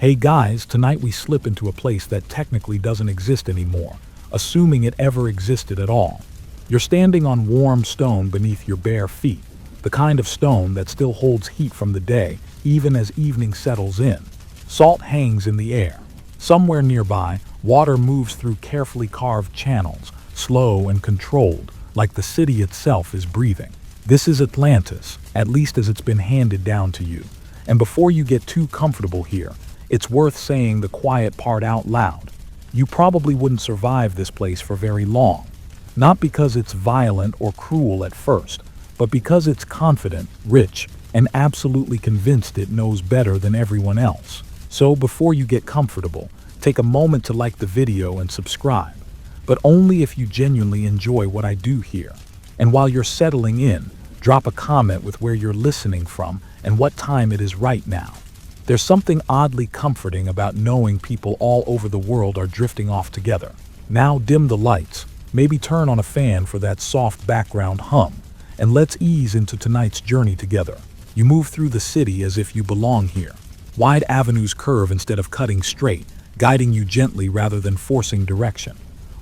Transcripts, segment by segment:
Hey guys, tonight we slip into a place that technically doesn't exist anymore, assuming it ever existed at all. You're standing on warm stone beneath your bare feet, the kind of stone that still holds heat from the day, even as evening settles in. Salt hangs in the air. Somewhere nearby, water moves through carefully carved channels, slow and controlled, like the city itself is breathing. This is Atlantis, at least as it's been handed down to you. And before you get too comfortable here, it's worth saying the quiet part out loud. You probably wouldn't survive this place for very long. Not because it's violent or cruel at first, but because it's confident, rich, and absolutely convinced it knows better than everyone else. So before you get comfortable, take a moment to like the video and subscribe. But only if you genuinely enjoy what I do here. And while you're settling in, drop a comment with where you're listening from and what time it is right now. There's something oddly comforting about knowing people all over the world are drifting off together. Now dim the lights, maybe turn on a fan for that soft background hum, and let's ease into tonight's journey together. You move through the city as if you belong here. Wide avenues curve instead of cutting straight, guiding you gently rather than forcing direction.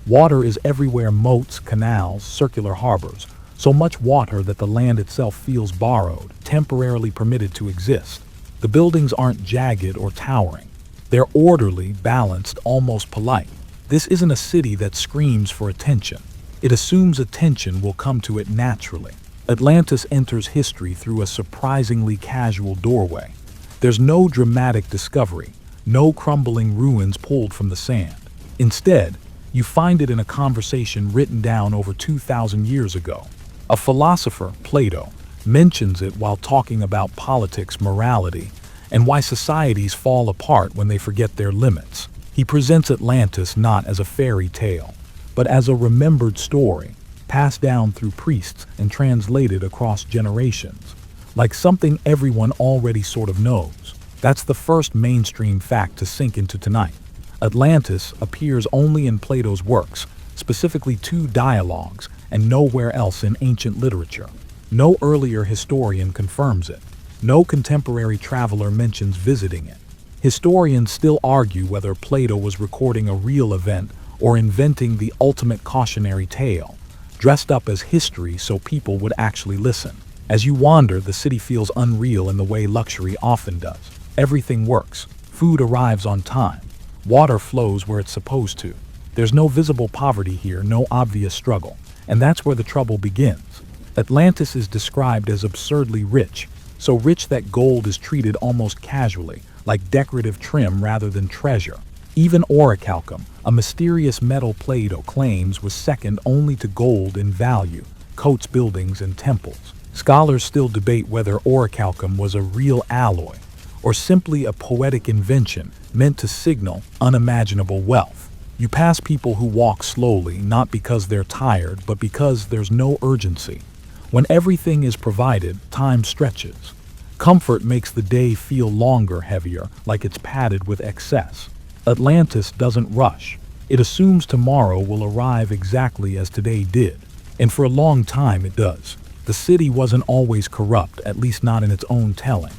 Water is everywhere: moats, canals, circular harbors. So much water that the land itself feels borrowed, temporarily permitted to exist. The buildings aren't jagged or towering. They're orderly, balanced, almost polite. This isn't a city that screams for attention. It assumes attention will come to it naturally. Atlantis enters history through a surprisingly casual doorway. There's no dramatic discovery, no crumbling ruins pulled from the sand. Instead, you find it in a conversation written down over 2,000 years ago. A philosopher, Plato, mentions it while talking about politics, morality, and why societies fall apart when they forget their limits. He presents Atlantis not as a fairy tale, but as a remembered story, passed down through priests and translated across generations, like something everyone already sort of knows. That's the first mainstream fact to sink into tonight. Atlantis appears only in Plato's works, specifically 2 dialogues, and nowhere else in ancient literature. No earlier historian confirms it. No contemporary traveler mentions visiting it. Historians still argue whether Plato was recording a real event or inventing the ultimate cautionary tale, dressed up as history so people would actually listen. As you wander, the city feels unreal in the way luxury often does. Everything works. Food arrives on time. Water flows where it's supposed to. There's no visible poverty here, no obvious struggle. And that's where the trouble begins. Atlantis is described as absurdly rich, so rich that gold is treated almost casually, like decorative trim rather than treasure. Even orichalcum, a mysterious metal Plato claims was second only to gold in value, coats buildings and temples. Scholars still debate whether orichalcum was a real alloy, or simply a poetic invention meant to signal unimaginable wealth. You pass people who walk slowly, not because they're tired, but because there's no urgency. When everything is provided, time stretches. Comfort makes the day feel longer, heavier, like it's padded with excess. Atlantis doesn't rush. It assumes tomorrow will arrive exactly as today did. And for a long time it does. The city wasn't always corrupt, at least not in its own telling.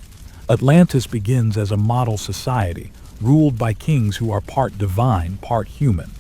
Atlantis begins as a model society, ruled by kings who are part divine, part human.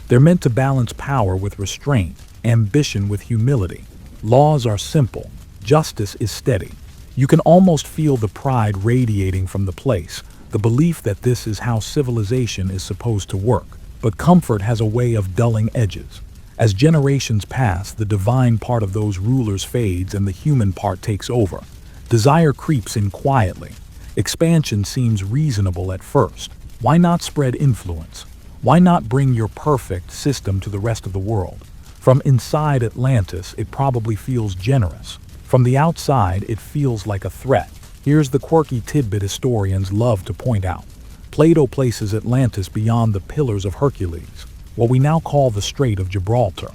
They're meant to balance power with restraint, ambition with humility. Laws are simple. Justice is steady. You can almost feel the pride radiating from the place, the belief that this is how civilization is supposed to work. But comfort has a way of dulling edges. As generations pass, the divine part of those rulers fades and the human part takes over. Desire creeps in quietly. Expansion seems reasonable at first. Why not spread influence? Why not bring your perfect system to the rest of the world? From inside Atlantis, it probably feels generous. From the outside, it feels like a threat. Here's the quirky tidbit historians love to point out. Plato places Atlantis beyond the Pillars of Hercules, what we now call the Strait of Gibraltar.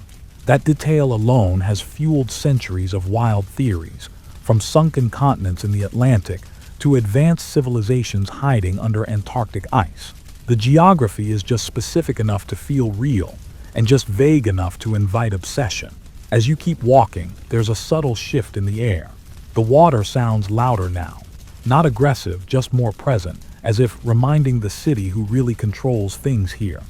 That detail alone has fueled centuries of wild theories, from sunken continents in the Atlantic to advanced civilizations hiding under Antarctic ice. The geography is just specific enough to feel real, and just vague enough to invite obsession. As you keep walking, there's a subtle shift in the air. The water sounds louder now. Not aggressive, just more present, as if reminding the city who really controls things here.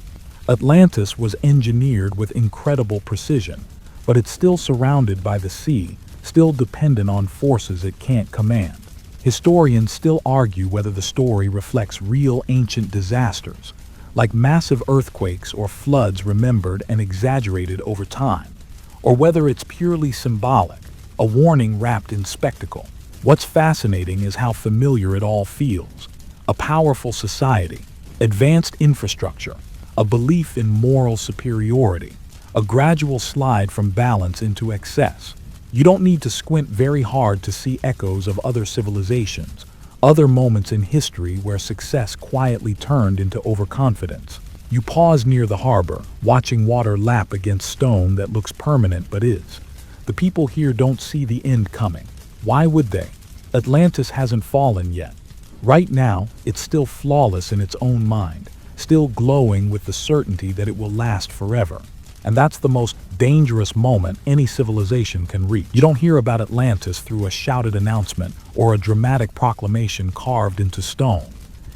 Atlantis was engineered with incredible precision, but it's still surrounded by the sea, still dependent on forces it can't command. Historians still argue whether the story reflects real ancient disasters, like massive earthquakes or floods remembered and exaggerated over time, or whether it's purely symbolic, a warning wrapped in spectacle. What's fascinating is how familiar it all feels. A powerful society, advanced infrastructure, a belief in moral superiority, a gradual slide from balance into excess. You don't need to squint very hard to see echoes of other civilizations, other moments in history where success quietly turned into overconfidence. You pause near the harbor, watching water lap against stone that looks permanent but is. The people here don't see the end coming. Why would they? Atlantis hasn't fallen yet. Right now, it's still flawless in its own mind, still glowing with the certainty that it will last forever. And that's the most dangerous moment any civilization can reach. You don't hear about Atlantis through a shouted announcement or a dramatic proclamation carved into stone.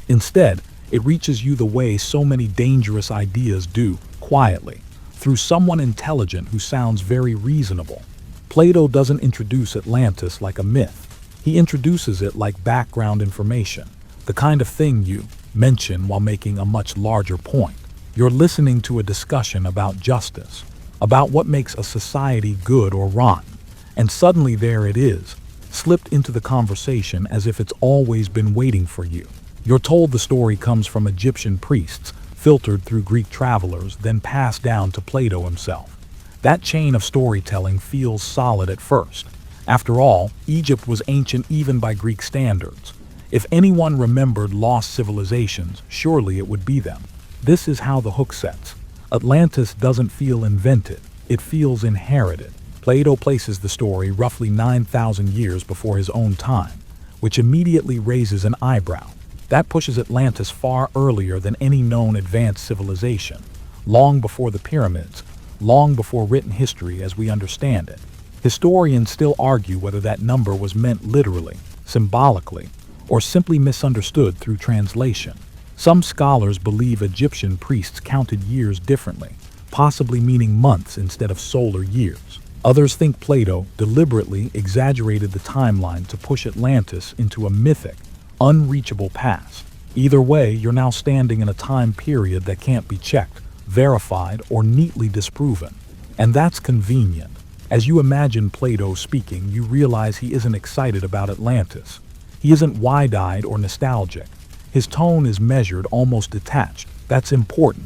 Instead, it reaches you the way so many dangerous ideas do, quietly, through someone intelligent who sounds very reasonable. Plato doesn't introduce Atlantis like a myth. He introduces it like background information, the kind of thing you mention while making a much larger point. You're listening to a discussion about justice, about what makes a society good or rotten, and suddenly there it is, slipped into the conversation as if it's always been waiting for you. You're told the story comes from Egyptian priests, filtered through Greek travelers, then passed down to Plato himself. That chain of storytelling feels solid at first. After all, Egypt was ancient even by Greek standards. If anyone remembered lost civilizations, surely it would be them. This is how the hook sets. Atlantis doesn't feel invented, it feels inherited. Plato places the story roughly 9,000 years before his own time, which immediately raises an eyebrow. That pushes Atlantis far earlier than any known advanced civilization, long before the pyramids, long before written history as we understand it. Historians still argue whether that number was meant literally, symbolically, or simply misunderstood through translation. Some scholars believe Egyptian priests counted years differently, possibly meaning months instead of solar years. Others think Plato deliberately exaggerated the timeline to push Atlantis into a mythic, unreachable past. Either way, you're now standing in a time period that can't be checked, verified, or neatly disproven. And that's convenient. As you imagine Plato speaking, you realize he isn't excited about Atlantis. He isn't wide-eyed or nostalgic. His tone is measured, almost detached. That's important.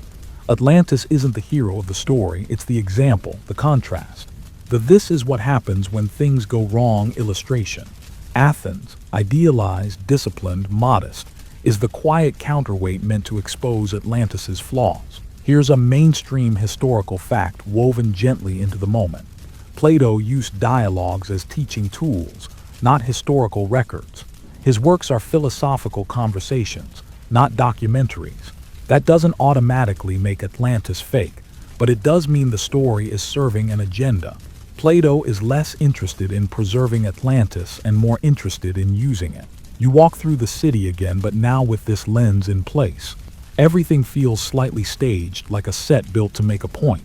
Atlantis isn't the hero of the story, it's the example, the contrast. The "this is what happens when things go wrong" illustration. Athens, idealized, disciplined, modest, is the quiet counterweight meant to expose Atlantis's flaws. Here's a mainstream historical fact woven gently into the moment. Plato used dialogues as teaching tools, not historical records. His works are philosophical conversations, not documentaries. That doesn't automatically make Atlantis fake, but it does mean the story is serving an agenda. Plato is less interested in preserving Atlantis and more interested in using it. You walk through the city again, but now with this lens in place. Everything feels slightly staged, like a set built to make a point.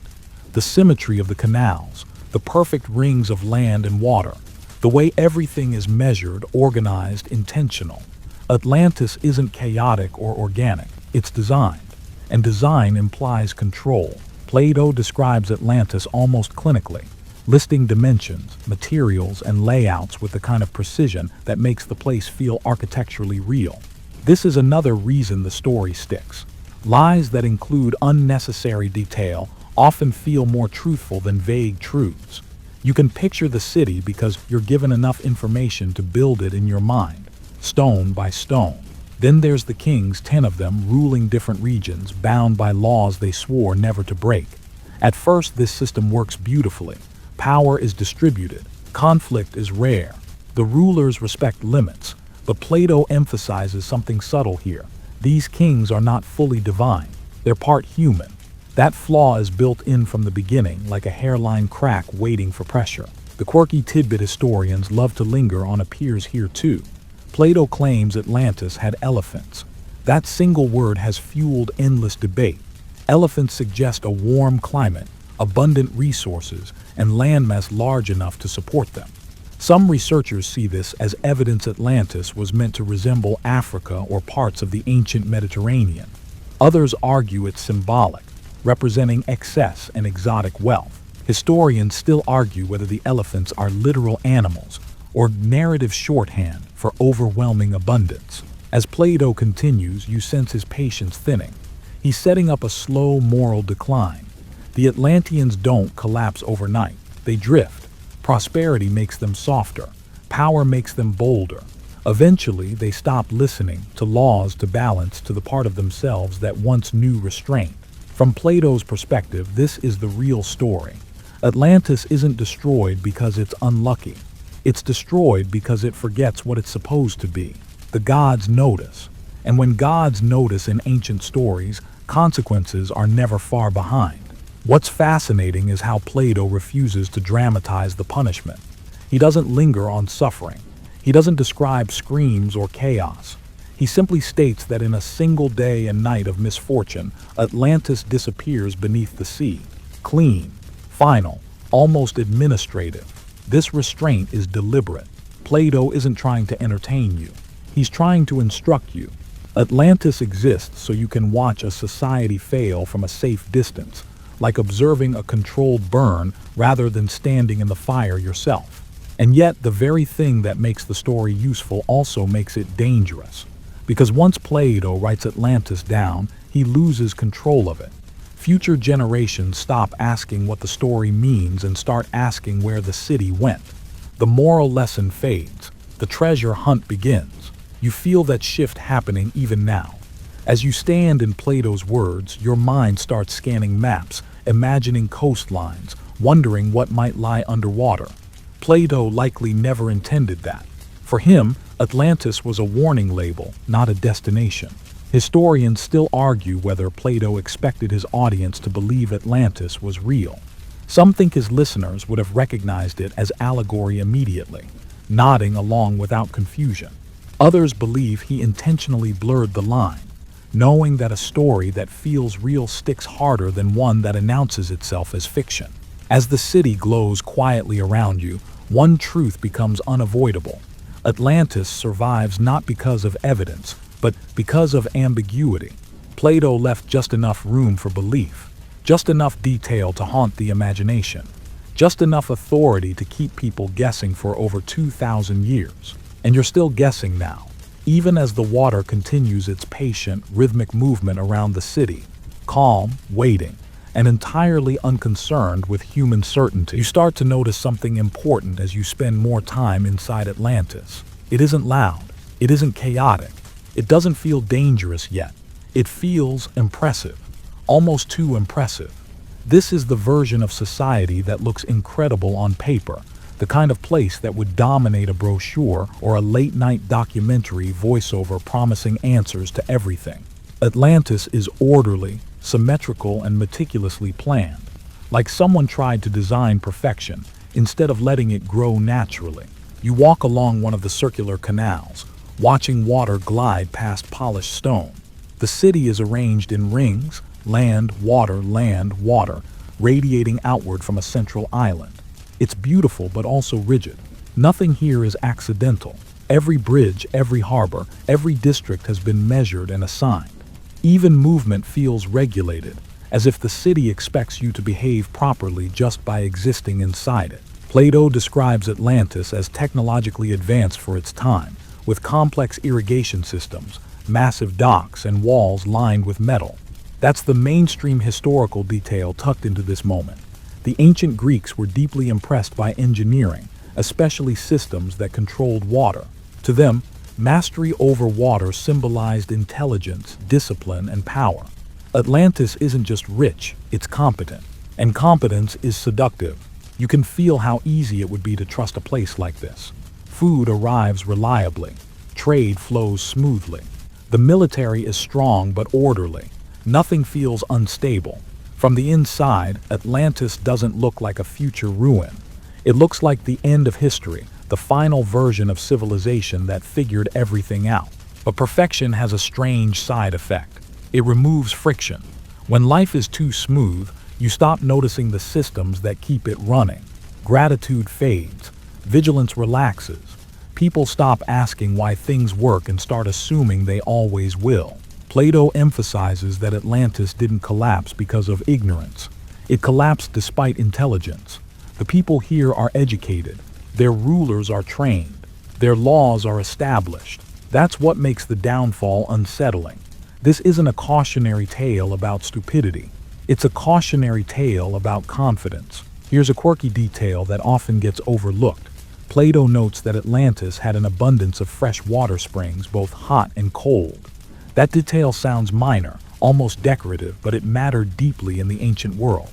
The symmetry of the canals, the perfect rings of land and water, the way everything is measured, organized, intentional. Atlantis isn't chaotic or organic, it's designed. And design implies control. Plato describes Atlantis almost clinically, listing dimensions, materials, and layouts with the kind of precision that makes the place feel architecturally real. This is another reason the story sticks. Lies that include unnecessary detail often feel more truthful than vague truths. You can picture the city because you're given enough information to build it in your mind, stone by stone. Then there's the kings, 10 of them, ruling different regions, bound by laws they swore never to break. At first, this system works beautifully. Power is distributed. Conflict is rare. The rulers respect limits. But Plato emphasizes something subtle here. These kings are not fully divine. They're part human. That flaw is built in from the beginning, like a hairline crack waiting for pressure. The quirky tidbit historians love to linger on appears here too. Plato claims Atlantis had elephants. That single word has fueled endless debate. Elephants suggest a warm climate, abundant resources, and landmass large enough to support them. Some researchers see this as evidence Atlantis was meant to resemble Africa or parts of the ancient Mediterranean. Others argue it's symbolic, representing excess and exotic wealth. Historians still argue whether the elephants are literal animals or narrative shorthand for overwhelming abundance. As Plato continues, you sense his patience thinning. He's setting up a slow moral decline. The Atlanteans don't collapse overnight. They drift. Prosperity makes them softer. Power makes them bolder. Eventually, they stop listening to laws to balance to the part of themselves that once knew restraint. From Plato's perspective, this is the real story. Atlantis isn't destroyed because it's unlucky. It's destroyed because it forgets what it's supposed to be. The gods notice. And when gods notice in ancient stories, consequences are never far behind. What's fascinating is how Plato refuses to dramatize the punishment. He doesn't linger on suffering. He doesn't describe screams or chaos. He simply states that in a single day and night of misfortune, Atlantis disappears beneath the sea. Clean, final, almost administrative. This restraint is deliberate. Plato isn't trying to entertain you. He's trying to instruct you. Atlantis exists so you can watch a society fail from a safe distance, like observing a controlled burn rather than standing in the fire yourself. And yet, the very thing that makes the story useful also makes it dangerous. Because once Plato writes Atlantis down, he loses control of it. Future generations stop asking what the story means and start asking where the city went. The moral lesson fades. The treasure hunt begins. You feel that shift happening even now. As you stand in Plato's words, your mind starts scanning maps, imagining coastlines, wondering what might lie underwater. Plato likely never intended that. For him, Atlantis was a warning label, not a destination. Historians still argue whether Plato expected his audience to believe Atlantis was real. Some think his listeners would have recognized it as allegory immediately, nodding along without confusion. Others believe he intentionally blurred the line, knowing that a story that feels real sticks harder than one that announces itself as fiction. As the city glows quietly around you, one truth becomes unavoidable. Atlantis survives not because of evidence, but because of ambiguity. Plato left just enough room for belief, just enough detail to haunt the imagination, just enough authority to keep people guessing for over 2,000 years. And you're still guessing now, even as the water continues its patient, rhythmic movement around the city, calm, waiting, and entirely unconcerned with human certainty. You start to notice something important as you spend more time inside Atlantis. It isn't loud. It isn't chaotic. It doesn't feel dangerous yet. It feels impressive, almost too impressive. This is the version of society that looks incredible on paper, the kind of place that would dominate a brochure or a late-night documentary voiceover promising answers to everything. Atlantis is orderly, symmetrical, and meticulously planned, like someone tried to design perfection instead of letting it grow naturally. You walk along one of the circular canals, watching water glide past polished stone. The city is arranged in rings, land, water, radiating outward from a central island. It's beautiful but also rigid. Nothing here is accidental. Every bridge, every harbor, every district has been measured and assigned. Even movement feels regulated, as if the city expects you to behave properly just by existing inside it. Plato describes Atlantis as technologically advanced for its time, with complex irrigation systems, massive docks, and walls lined with metal. That's the mainstream historical detail tucked into this moment. The ancient Greeks were deeply impressed by engineering, especially systems that controlled water. To them, mastery over water symbolized intelligence, discipline, and power. Atlantis isn't just rich, it's competent. And competence is seductive. You can feel how easy it would be to trust a place like this. Food arrives reliably. Trade flows smoothly. The military is strong but orderly. Nothing feels unstable. From the inside, Atlantis doesn't look like a future ruin. It looks like the end of history, the final version of civilization that figured everything out. But perfection has a strange side effect. It removes friction. When life is too smooth, you stop noticing the systems that keep it running. Gratitude fades. Vigilance relaxes. People stop asking why things work and start assuming they always will. Plato emphasizes that Atlantis didn't collapse because of ignorance. It collapsed despite intelligence. The people here are educated. Their rulers are trained. Their laws are established. That's what makes the downfall unsettling. This isn't a cautionary tale about stupidity. It's a cautionary tale about confidence. Here's a quirky detail that often gets overlooked. Plato notes that Atlantis had an abundance of fresh water springs, both hot and cold. That detail sounds minor, almost decorative, but it mattered deeply in the ancient world.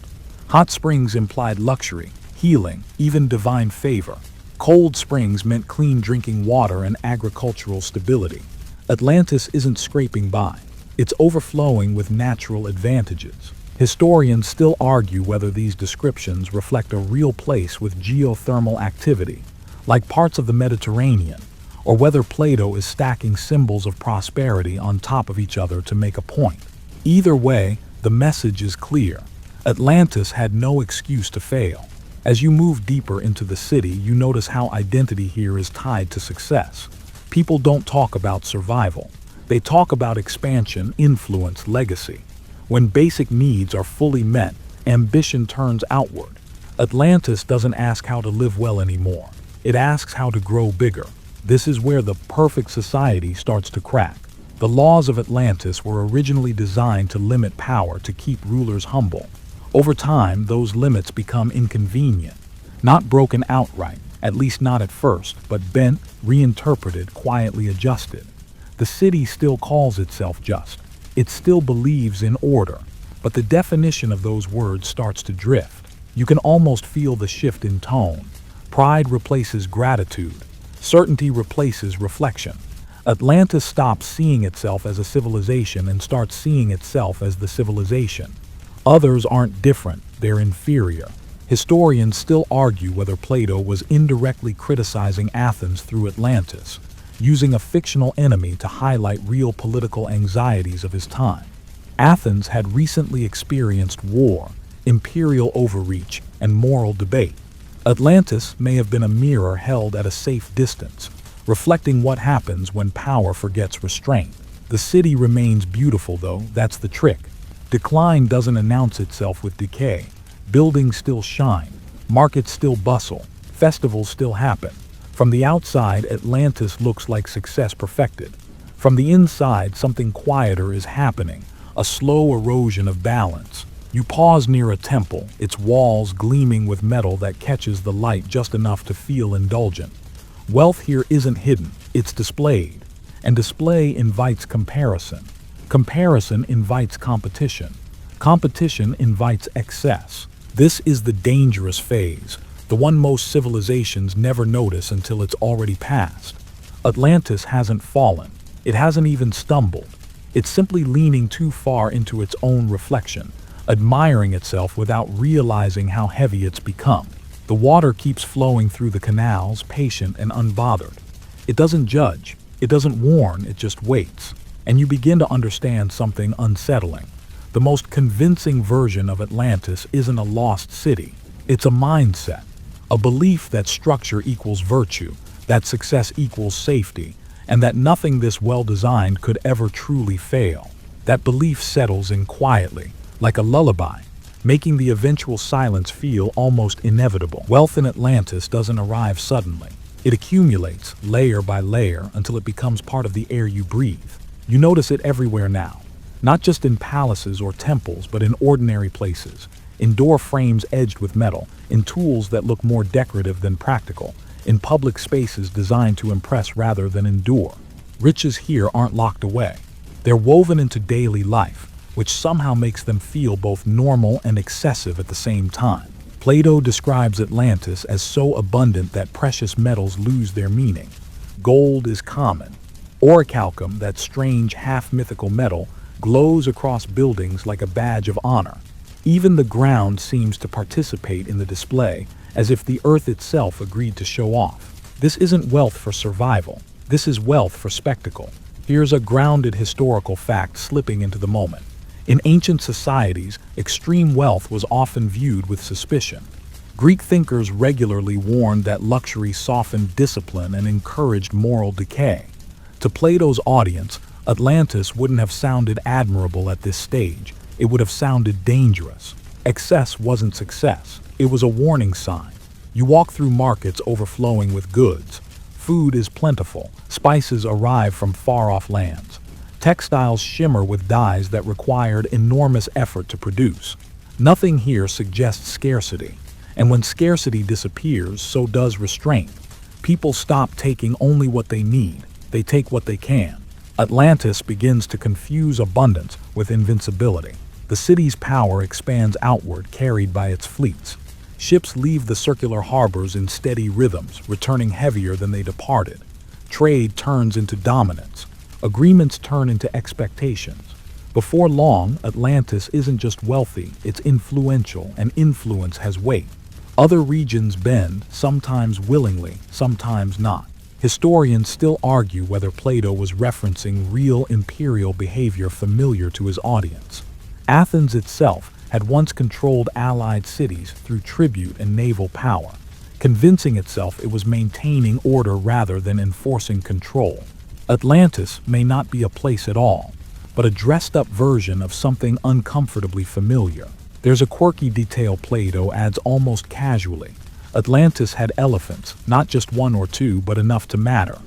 Hot springs implied luxury, healing, even divine favor. Cold springs meant clean drinking water and agricultural stability. Atlantis isn't scraping by. It's overflowing with natural advantages. Historians still argue whether these descriptions reflect a real place with geothermal activity, like parts of the Mediterranean, or whether Plato is stacking symbols of prosperity on top of each other to make a point. Either way, the message is clear. Atlantis had no excuse to fail. As you move deeper into the city, you notice how identity here is tied to success. People don't talk about survival. They talk about expansion, influence, legacy. When basic needs are fully met, ambition turns outward. Atlantis doesn't ask how to live well anymore. It asks how to grow bigger. This is where the perfect society starts to crack. The laws of Atlantis were originally designed to limit power, to keep rulers humble. Over time, those limits become inconvenient. Not broken outright, at least not at first, but bent, reinterpreted, quietly adjusted. The city still calls itself just. It still believes in order. But the definition of those words starts to drift. You can almost feel the shift in tone. Pride replaces gratitude. Certainty replaces reflection. Atlantis stops seeing itself as a civilization and starts seeing itself as the civilization. Others aren't different, they're inferior. Historians still argue whether Plato was indirectly criticizing Athens through Atlantis, using a fictional enemy to highlight real political anxieties of his time. Athens had recently experienced war, imperial overreach, and moral debate. Atlantis may have been a mirror held at a safe distance, reflecting what happens when power forgets restraint. The city remains beautiful, though, that's the trick. Decline doesn't announce itself with decay. Buildings still shine, markets still bustle, festivals still happen. From the outside, Atlantis looks like success perfected. From the inside, something quieter is happening, a slow erosion of balance. You pause near a temple, its walls gleaming with metal that catches the light just enough to feel indulgent. Wealth here isn't hidden, it's displayed. And display invites comparison. Comparison invites competition. Competition invites excess. This is the dangerous phase, the one most civilizations never notice until it's already passed. Atlantis hasn't fallen. It hasn't even stumbled. It's simply leaning too far into its own reflection, admiring itself without realizing how heavy it's become. The water keeps flowing through the canals, patient and unbothered. It doesn't judge. It doesn't warn. It just waits. And you begin to understand something unsettling. The most convincing version of Atlantis isn't a lost city. It's a mindset, a belief that structure equals virtue, that success equals safety, and that nothing this well-designed could ever truly fail. That belief settles in quietly, like a lullaby, making the eventual silence feel almost inevitable. Wealth in Atlantis doesn't arrive suddenly. It accumulates, layer by layer, until it becomes part of the air you breathe. You notice it everywhere now, not just in palaces or temples, but in ordinary places, in door frames edged with metal, in tools that look more decorative than practical, in public spaces designed to impress rather than endure. Riches here aren't locked away. They're woven into daily life, which somehow makes them feel both normal and excessive at the same time. Plato describes Atlantis as so abundant that precious metals lose their meaning. Gold is common. Orichalcum, that strange half-mythical metal, glows across buildings like a badge of honor. Even the ground seems to participate in the display, as if the earth itself agreed to show off. This isn't wealth for survival. This is wealth for spectacle. Here's a grounded historical fact slipping into the moment. In ancient societies, extreme wealth was often viewed with suspicion. Greek thinkers regularly warned that luxury softened discipline and encouraged moral decay. To Plato's audience, Atlantis wouldn't have sounded admirable at this stage. It would have sounded dangerous. Excess wasn't success. It was a warning sign. You walk through markets overflowing with goods. Food is plentiful. Spices arrive from far-off lands. Textiles shimmer with dyes that required enormous effort to produce. Nothing here suggests scarcity. And when scarcity disappears, so does restraint. People stop taking only what they need. They take what they can. Atlantis begins to confuse abundance with invincibility. The city's power expands outward, carried by its fleets. Ships leave the circular harbors in steady rhythms, returning heavier than they departed. Trade turns into dominance. Agreements turn into expectations. Before long, Atlantis isn't just wealthy, it's influential, and influence has weight. Other regions bend, sometimes willingly, sometimes not. Historians still argue whether Plato was referencing real imperial behavior familiar to his audience. Athens itself had once controlled allied cities through tribute and naval power, convincing itself it was maintaining order rather than enforcing control. Atlantis may not be a place at all, but a dressed-up version of something uncomfortably familiar. There's a quirky detail Plato adds almost casually. Atlantis had elephants, not just one or two, but enough to matter.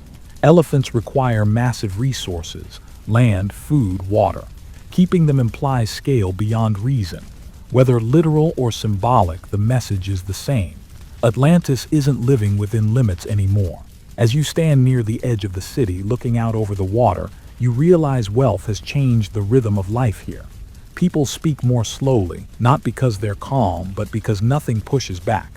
Elephants require massive resources: land, food, water. Keeping them implies scale beyond reason. Whether literal or symbolic, the message is the same. Atlantis isn't living within limits anymore. As you stand near the edge of the city, looking out over the water, you realize wealth has changed the rhythm of life here. People speak more slowly, not because they're calm, but because nothing pushes back.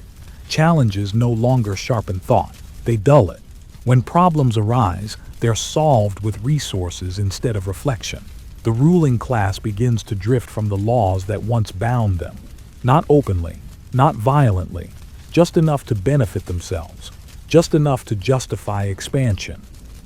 Challenges no longer sharpen thought, they dull it. When problems arise, they're solved with resources instead of reflection. The ruling class begins to drift from the laws that once bound them. Not openly, not violently, just enough to benefit themselves, just enough to justify expansion.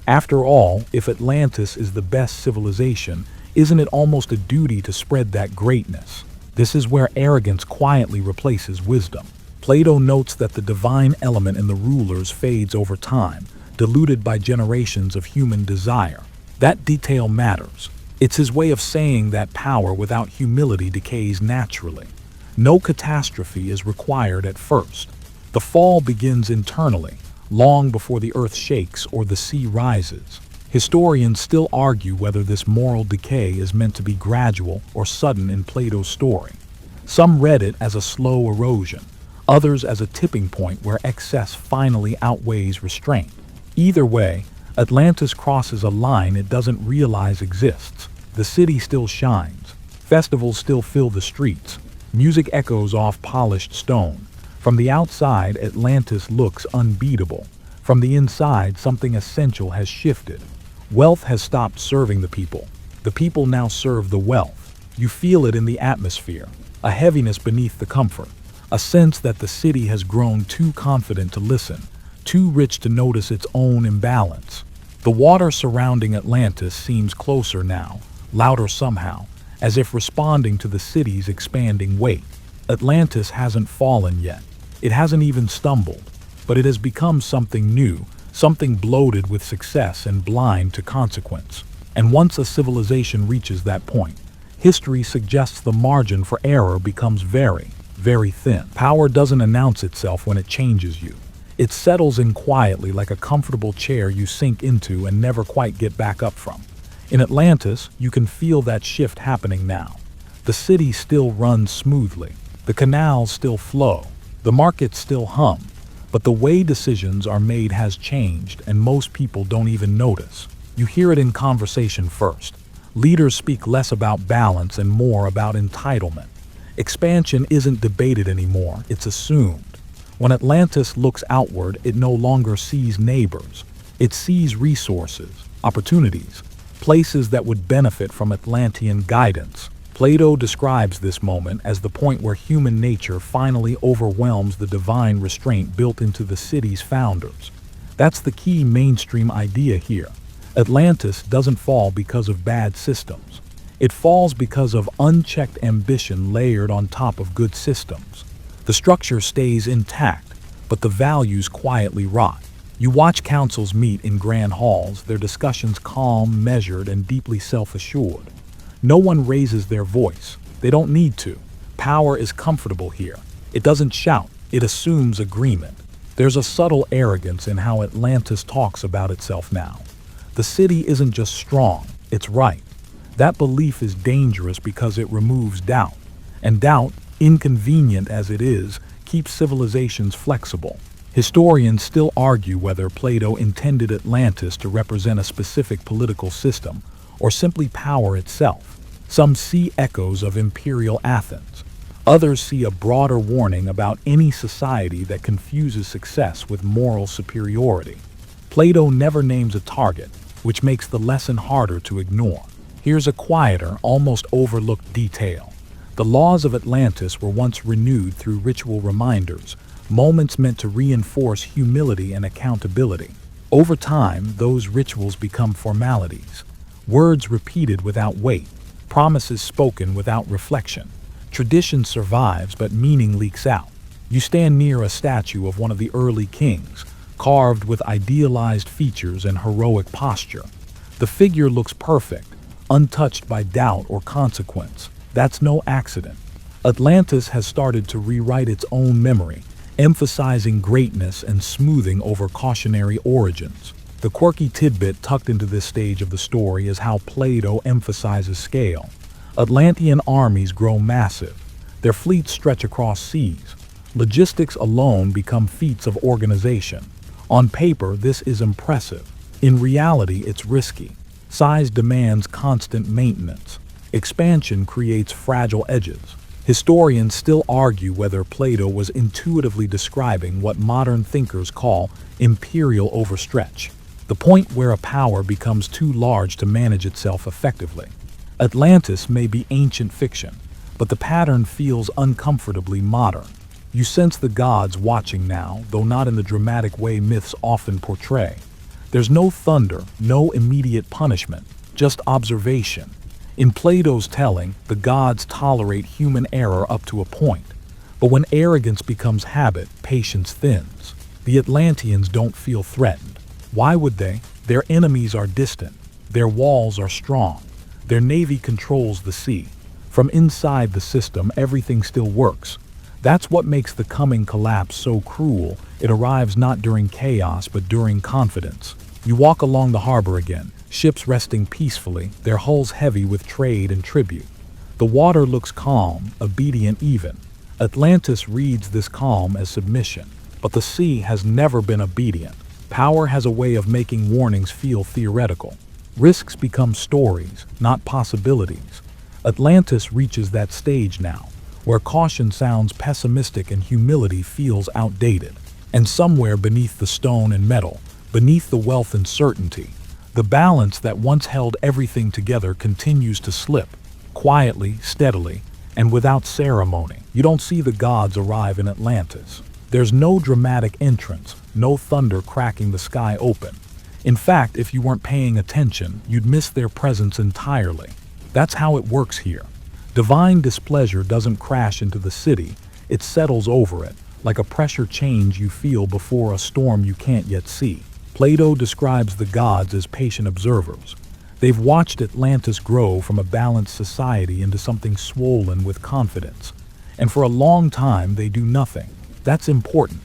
After all, if Atlantis is the best civilization, isn't it almost a duty to spread that greatness? This is where arrogance quietly replaces wisdom. Plato notes that the divine element in the rulers fades over time, diluted by generations of human desire. That detail matters. It's his way of saying that power without humility decays naturally. No catastrophe is required at first. The fall begins internally, long before the earth shakes or the sea rises. Historians still argue whether this moral decay is meant to be gradual or sudden in Plato's story. Some read it as a slow erosion, others as a tipping point where excess finally outweighs restraint. Either way, Atlantis crosses a line it doesn't realize exists. The city still shines. Festivals still fill the streets. Music echoes off polished stone. From the outside, Atlantis looks unbeatable. From the inside, something essential has shifted. Wealth has stopped serving the people. The people now serve the wealth. You feel it in the atmosphere, a heaviness beneath the comfort, a sense that the city has grown too confident to listen, too rich to notice its own imbalance. The water surrounding Atlantis seems closer now, louder somehow, as if responding to the city's expanding weight. Atlantis hasn't fallen yet. It hasn't even stumbled, but it has become something new, something bloated with success and blind to consequence. And once a civilization reaches that point, history suggests the margin for error becomes very, very thin. Power doesn't announce itself when it changes you. It settles in quietly like a comfortable chair you sink into and never quite get back up from. In Atlantis, you can feel that shift happening now. The city still runs smoothly. The canals still flow. The markets still hum. But the way decisions are made has changed, and most people don't even notice. You hear it in conversation first. Leaders speak less about balance and more about entitlement. Expansion isn't debated anymore, it's assumed. When Atlantis looks outward, it no longer sees neighbors. It sees resources, opportunities, places that would benefit from Atlantean guidance. Plato describes this moment as the point where human nature finally overwhelms the divine restraint built into the city's founders. That's the key mainstream idea here. Atlantis doesn't fall because of bad systems. It falls because of unchecked ambition layered on top of good systems. The structure stays intact, but the values quietly rot. You watch councils meet in grand halls, their discussions calm, measured, and deeply self-assured. No one raises their voice. They don't need to. Power is comfortable here. It doesn't shout. It assumes agreement. There's a subtle arrogance in how Atlantis talks about itself now. The city isn't just strong, it's right. That belief is dangerous because it removes doubt. And doubt, inconvenient as it is, keeps civilizations flexible. Historians still argue whether Plato intended Atlantis to represent a specific political system or simply power itself. Some see echoes of imperial Athens. Others see a broader warning about any society that confuses success with moral superiority. Plato never names a target, which makes the lesson harder to ignore. Here's a quieter, almost overlooked detail. The laws of Atlantis were once renewed through ritual reminders, moments meant to reinforce humility and accountability. Over time, those rituals become formalities, words repeated without weight, promises spoken without reflection. Tradition survives, but meaning leaks out. You stand near a statue of one of the early kings, carved with idealized features and heroic posture. The figure looks perfect, untouched by doubt or consequence. That's no accident. Atlantis has started to rewrite its own memory, emphasizing greatness and smoothing over cautionary origins. The quirky tidbit tucked into this stage of the story is how Plato emphasizes scale. Atlantean armies grow massive. Their fleets stretch across seas. Logistics alone become feats of organization. On paper, this is impressive. In reality, it's risky. Size demands constant maintenance. Expansion creates fragile edges. Historians still argue whether Plato was intuitively describing what modern thinkers call imperial overstretch, the point where a power becomes too large to manage itself effectively. Atlantis may be ancient fiction, but the pattern feels uncomfortably modern. You sense the gods watching now, though not in the dramatic way myths often portray. There's no thunder, no immediate punishment, just observation. In Plato's telling, the gods tolerate human error up to a point. But when arrogance becomes habit, patience thins. The Atlanteans don't feel threatened. Why would they? Their enemies are distant. Their walls are strong. Their navy controls the sea. From inside the system, everything still works. That's what makes the coming collapse so cruel. It arrives not during chaos, but during confidence. You walk along the harbor again, ships resting peacefully, their hulls heavy with trade and tribute. The water looks calm, obedient even. Atlantis reads this calm as submission. But the sea has never been obedient. Power has a way of making warnings feel theoretical. Risks become stories, not possibilities. Atlantis reaches that stage now, where caution sounds pessimistic and humility feels outdated. And somewhere beneath the stone and metal, beneath the wealth and certainty, the balance that once held everything together continues to slip, quietly, steadily, and without ceremony. You don't see the gods arrive in Atlantis. There's no dramatic entrance, no thunder cracking the sky open. In fact, if you weren't paying attention, you'd miss their presence entirely. That's how it works here. Divine displeasure doesn't crash into the city, it settles over it, like a pressure change you feel before a storm you can't yet see. Plato describes the gods as patient observers. They've watched Atlantis grow from a balanced society into something swollen with confidence. And for a long time, they do nothing. That's important.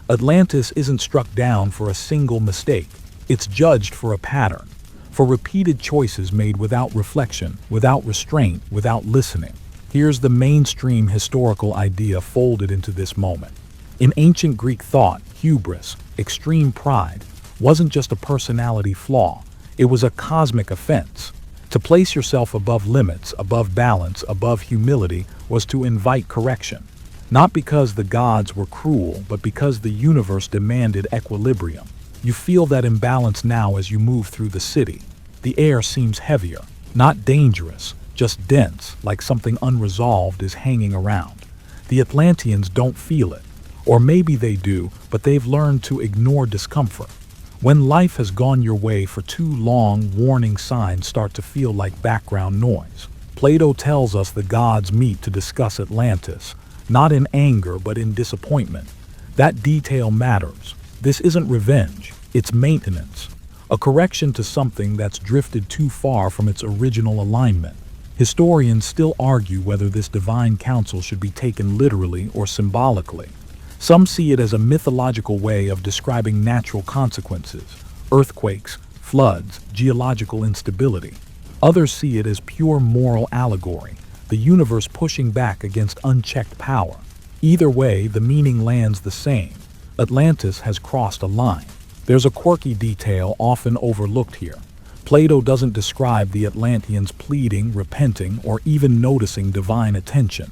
Atlantis isn't struck down for a single mistake. It's judged for a pattern, for repeated choices made without reflection, without restraint, without listening. Here's the mainstream historical idea folded into this moment. In ancient Greek thought, hubris, extreme pride, wasn't just a personality flaw, it was a cosmic offense. To place yourself above limits, above balance, above humility, was to invite correction. Not because the gods were cruel, but because the universe demanded equilibrium. You feel that imbalance now as you move through the city. The air seems heavier, not dangerous, just dense, like something unresolved is hanging around. The Atlanteans don't feel it. Or maybe they do, but they've learned to ignore discomfort. When life has gone your way for too long, warning signs start to feel like background noise. Plato tells us the gods meet to discuss Atlantis, not in anger but in disappointment. That detail matters. This isn't revenge, it's maintenance. A correction to something that's drifted too far from its original alignment. Historians still argue whether this divine council should be taken literally or symbolically. Some see it as a mythological way of describing natural consequences, earthquakes, floods, geological instability. Others see it as pure moral allegory, the universe pushing back against unchecked power. Either way, the meaning lands the same. Atlantis has crossed a line. There's a quirky detail often overlooked here. Plato doesn't describe the Atlanteans pleading, repenting, or even noticing divine attention.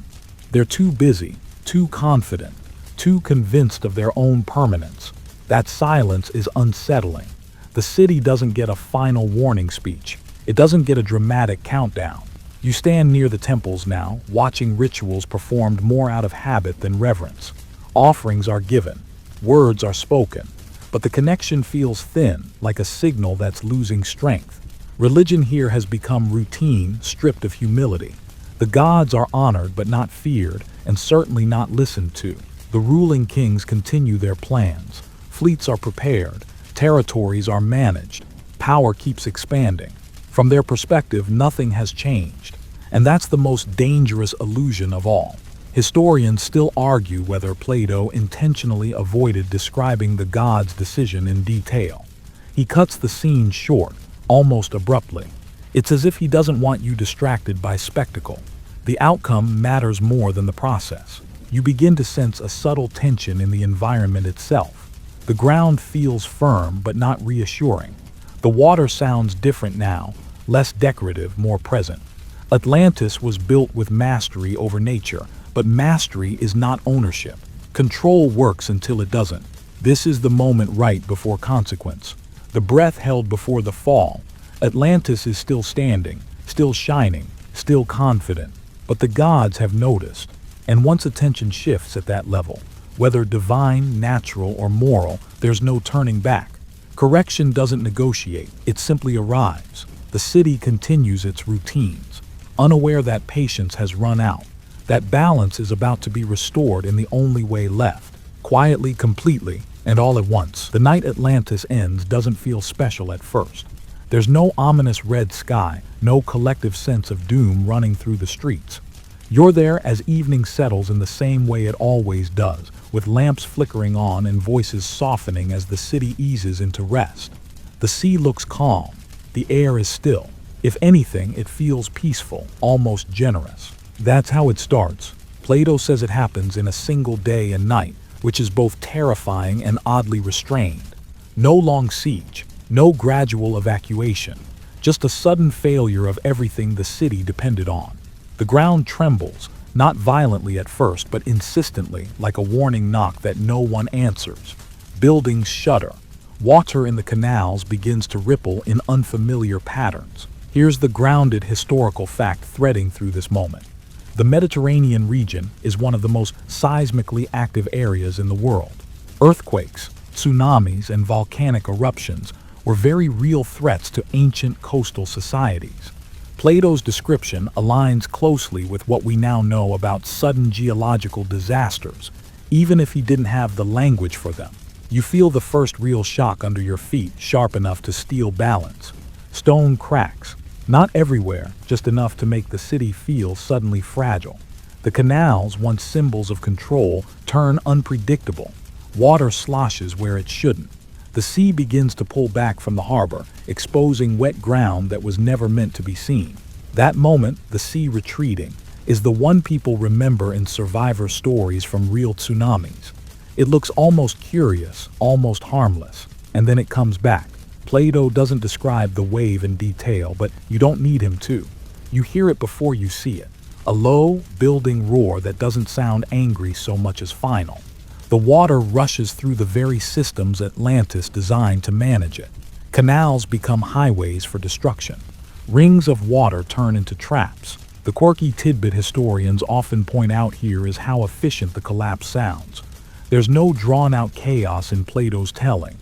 They're too busy, too confident, too convinced of their own permanence. That silence is unsettling. The city doesn't get a final warning speech. It doesn't get a dramatic countdown. You stand near the temples now, watching rituals performed more out of habit than reverence. Offerings are given. Words are spoken. But the connection feels thin, like a signal that's losing strength. Religion here has become routine, stripped of humility. The gods are honored but not feared, and certainly not listened to. The ruling kings continue their plans. Fleets are prepared. Territories are managed. Power keeps expanding. From their perspective, nothing has changed. And that's the most dangerous illusion of all. Historians still argue whether Plato intentionally avoided describing the gods' decision in detail. He cuts the scene short, almost abruptly. It's as if he doesn't want you distracted by spectacle. The outcome matters more than the process. You begin to sense a subtle tension in the environment itself. The ground feels firm but not reassuring. The water sounds different now, less decorative, more present. Atlantis was built with mastery over nature, but mastery is not ownership. Control works until it doesn't. This is the moment right before consequence. The breath held before the fall. Atlantis is still standing, still shining, still confident. But the gods have noticed. And once attention shifts at that level, whether divine, natural, or moral, there's no turning back. Correction doesn't negotiate, it simply arrives. The city continues its routines, unaware that patience has run out. That balance is about to be restored in the only way left, quietly, completely, and all at once. The night Atlantis ends doesn't feel special at first. There's no ominous red sky, no collective sense of doom running through the streets. You're there as evening settles in the same way it always does, with lamps flickering on and voices softening as the city eases into rest. The sea looks calm. The air is still. If anything, it feels peaceful, almost generous. That's how it starts. Plato says it happens in a single day and night, which is both terrifying and oddly restrained. No long siege, no gradual evacuation, just a sudden failure of everything the city depended on. The ground trembles, not violently at first, but insistently, like a warning knock that no one answers. Buildings shudder. Water in the canals begins to ripple in unfamiliar patterns. Here's the grounded historical fact threading through this moment. The Mediterranean region is one of the most seismically active areas in the world. Earthquakes, tsunamis, and volcanic eruptions were very real threats to ancient coastal societies. Plato's description aligns closely with what we now know about sudden geological disasters, even if he didn't have the language for them. You feel the first real shock under your feet, sharp enough to steal balance. Stone cracks. Not everywhere, just enough to make the city feel suddenly fragile. The canals, once symbols of control, turn unpredictable. Water sloshes where it shouldn't. The sea begins to pull back from the harbor, exposing wet ground that was never meant to be seen. That moment, the sea retreating, is the one people remember in survivor stories from real tsunamis. It looks almost curious, almost harmless, and then it comes back. Plato doesn't describe the wave in detail, but you don't need him to. You hear it before you see it. A low, building roar that doesn't sound angry so much as final. The water rushes through the very systems Atlantis designed to manage it. Canals become highways for destruction. Rings of water turn into traps. The quirky tidbit historians often point out here is how efficient the collapse sounds. There's no drawn-out chaos in Plato's telling.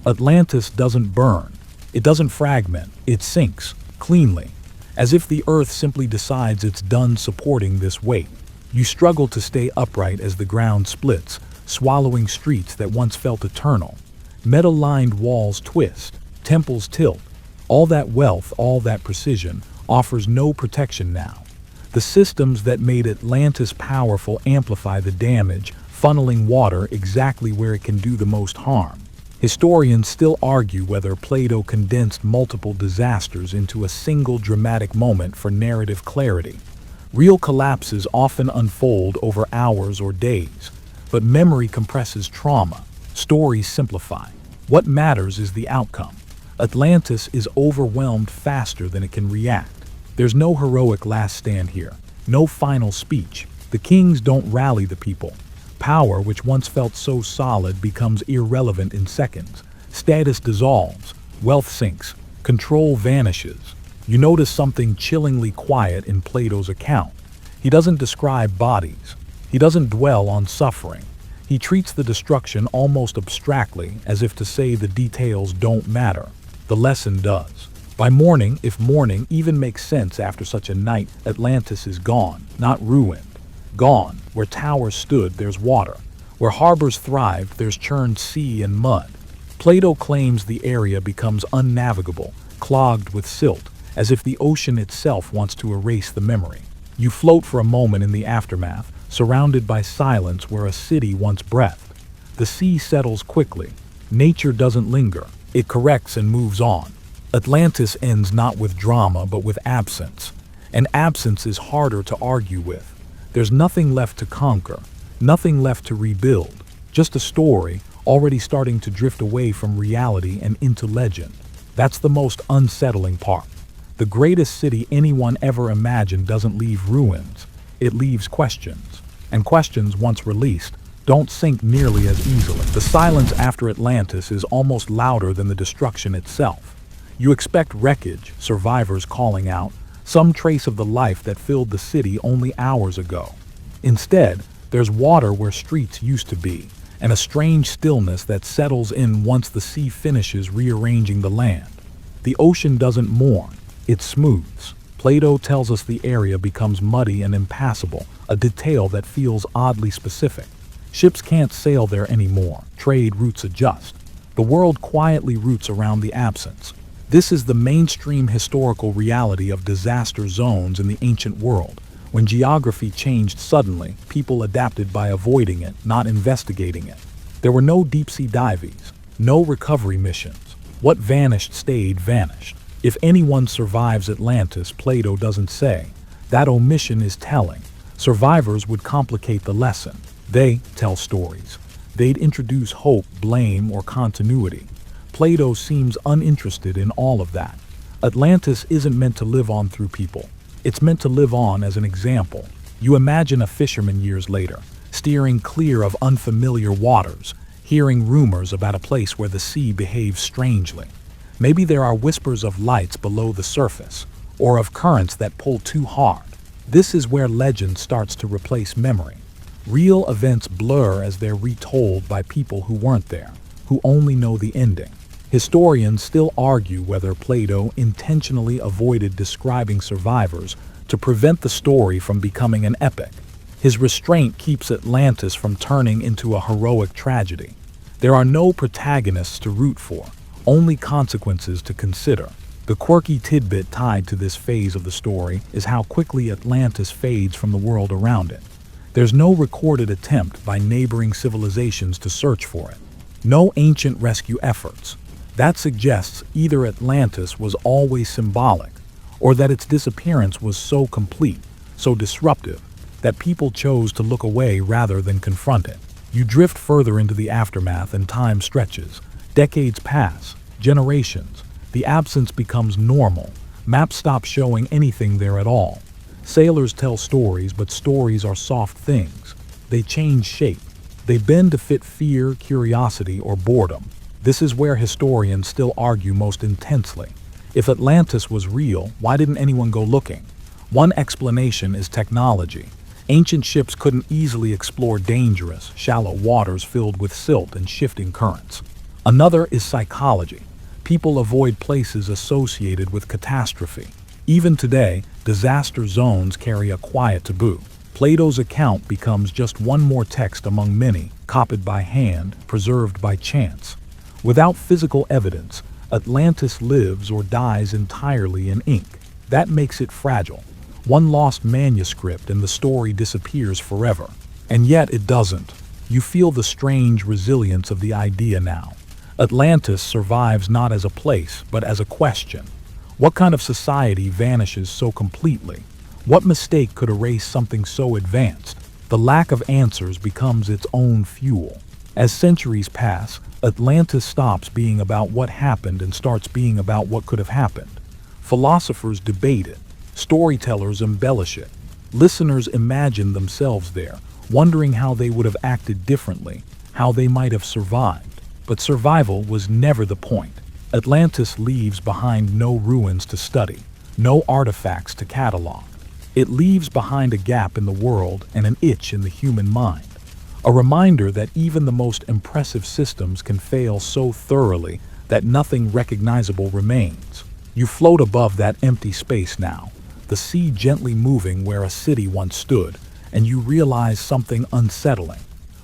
Atlantis doesn't burn. It doesn't fragment. It sinks, cleanly, as if the earth simply decides it's done supporting this weight. You struggle to stay upright as the ground splits, swallowing streets that once felt eternal. Metal-lined walls twist, temples tilt. All that wealth, all that precision, offers no protection now. The systems that made Atlantis powerful amplify the damage, funneling water exactly where it can do the most harm. Historians still argue whether Plato condensed multiple disasters into a single dramatic moment for narrative clarity. Real collapses often unfold over hours or days, but memory compresses trauma. Stories simplify. What matters is the outcome. Atlantis is overwhelmed faster than it can react. There's no heroic last stand here, no final speech. The kings don't rally the people. Power, which once felt so solid, becomes irrelevant in seconds. Status dissolves, wealth sinks, control vanishes. You notice something chillingly quiet in Plato's account. He doesn't describe bodies. He doesn't dwell on suffering. He treats the destruction almost abstractly, as if to say the details don't matter. The lesson does. By morning, if mourning even makes sense after such a night, Atlantis is gone, not ruined. Gone. Where towers stood, there's water. Where harbors thrived, there's churned sea and mud. Plato claims the area becomes unnavigable, clogged with silt, as if the ocean itself wants to erase the memory. You float for a moment in the aftermath, surrounded by silence where a city once breathed. The sea settles quickly. Nature doesn't linger. It corrects and moves on. Atlantis ends not with drama, but with absence. And absence is harder to argue with. There's nothing left to conquer, nothing left to rebuild. Just a story, already starting to drift away from reality and into legend. That's the most unsettling part. The greatest city anyone ever imagined doesn't leave ruins. It leaves questions. And questions, once released, don't sink nearly as easily. The silence after Atlantis is almost louder than the destruction itself. You expect wreckage, survivors calling out, some trace of the life that filled the city only hours ago. Instead, there's water where streets used to be, and a strange stillness that settles in once the sea finishes rearranging the land. The ocean doesn't mourn, it smooths. Plato tells us the area becomes muddy and impassable, a detail that feels oddly specific. Ships can't sail there anymore, trade routes adjust. The world quietly roots around the absence. This is the mainstream historical reality of disaster zones in the ancient world. When geography changed suddenly, people adapted by avoiding it, not investigating it. There were no deep-sea dives, no recovery missions. What vanished stayed vanished. If anyone survives Atlantis, Plato doesn't say. That omission is telling. Survivors would complicate the lesson. They tell stories. They'd introduce hope, blame, or continuity. Plato seems uninterested in all of that. Atlantis isn't meant to live on through people. It's meant to live on as an example. You imagine a fisherman years later, steering clear of unfamiliar waters, hearing rumors about a place where the sea behaves strangely. Maybe there are whispers of lights below the surface, or of currents that pull too hard. This is where legend starts to replace memory. Real events blur as they're retold by people who weren't there, who only know the ending. Historians still argue whether Plato intentionally avoided describing survivors to prevent the story from becoming an epic. His restraint keeps Atlantis from turning into a heroic tragedy. There are no protagonists to root for, only consequences to consider. The quirky tidbit tied to this phase of the story is how quickly Atlantis fades from the world around it. There's no recorded attempt by neighboring civilizations to search for it. No ancient rescue efforts. That suggests either Atlantis was always symbolic, or that its disappearance was so complete, so disruptive, that people chose to look away rather than confront it. You drift further into the aftermath and time stretches. Decades pass, generations. The absence becomes normal. Maps stop showing anything there at all. Sailors tell stories, but stories are soft things. They change shape. They bend to fit fear, curiosity, or boredom. This is where historians still argue most intensely. If Atlantis was real, why didn't anyone go looking? One explanation is technology. Ancient ships couldn't easily explore dangerous, shallow waters filled with silt and shifting currents. Another is psychology. People avoid places associated with catastrophe. Even today, disaster zones carry a quiet taboo. Plato's account becomes just one more text among many, copied by hand, preserved by chance. Without physical evidence, Atlantis lives or dies entirely in ink. That makes it fragile. One lost manuscript and the story disappears forever. And yet it doesn't. You feel the strange resilience of the idea now. Atlantis survives not as a place, but as a question. What kind of society vanishes so completely? What mistake could erase something so advanced? The lack of answers becomes its own fuel. As centuries pass, Atlantis stops being about what happened and starts being about what could have happened. Philosophers debate it. Storytellers embellish it. Listeners imagine themselves there, wondering how they would have acted differently, how they might have survived. But survival was never the point. Atlantis leaves behind no ruins to study, no artifacts to catalog. It leaves behind a gap in the world and an itch in the human mind. A reminder that even the most impressive systems can fail so thoroughly that nothing recognizable remains. You float above that empty space now, the sea gently moving where a city once stood, and you realize something unsettling.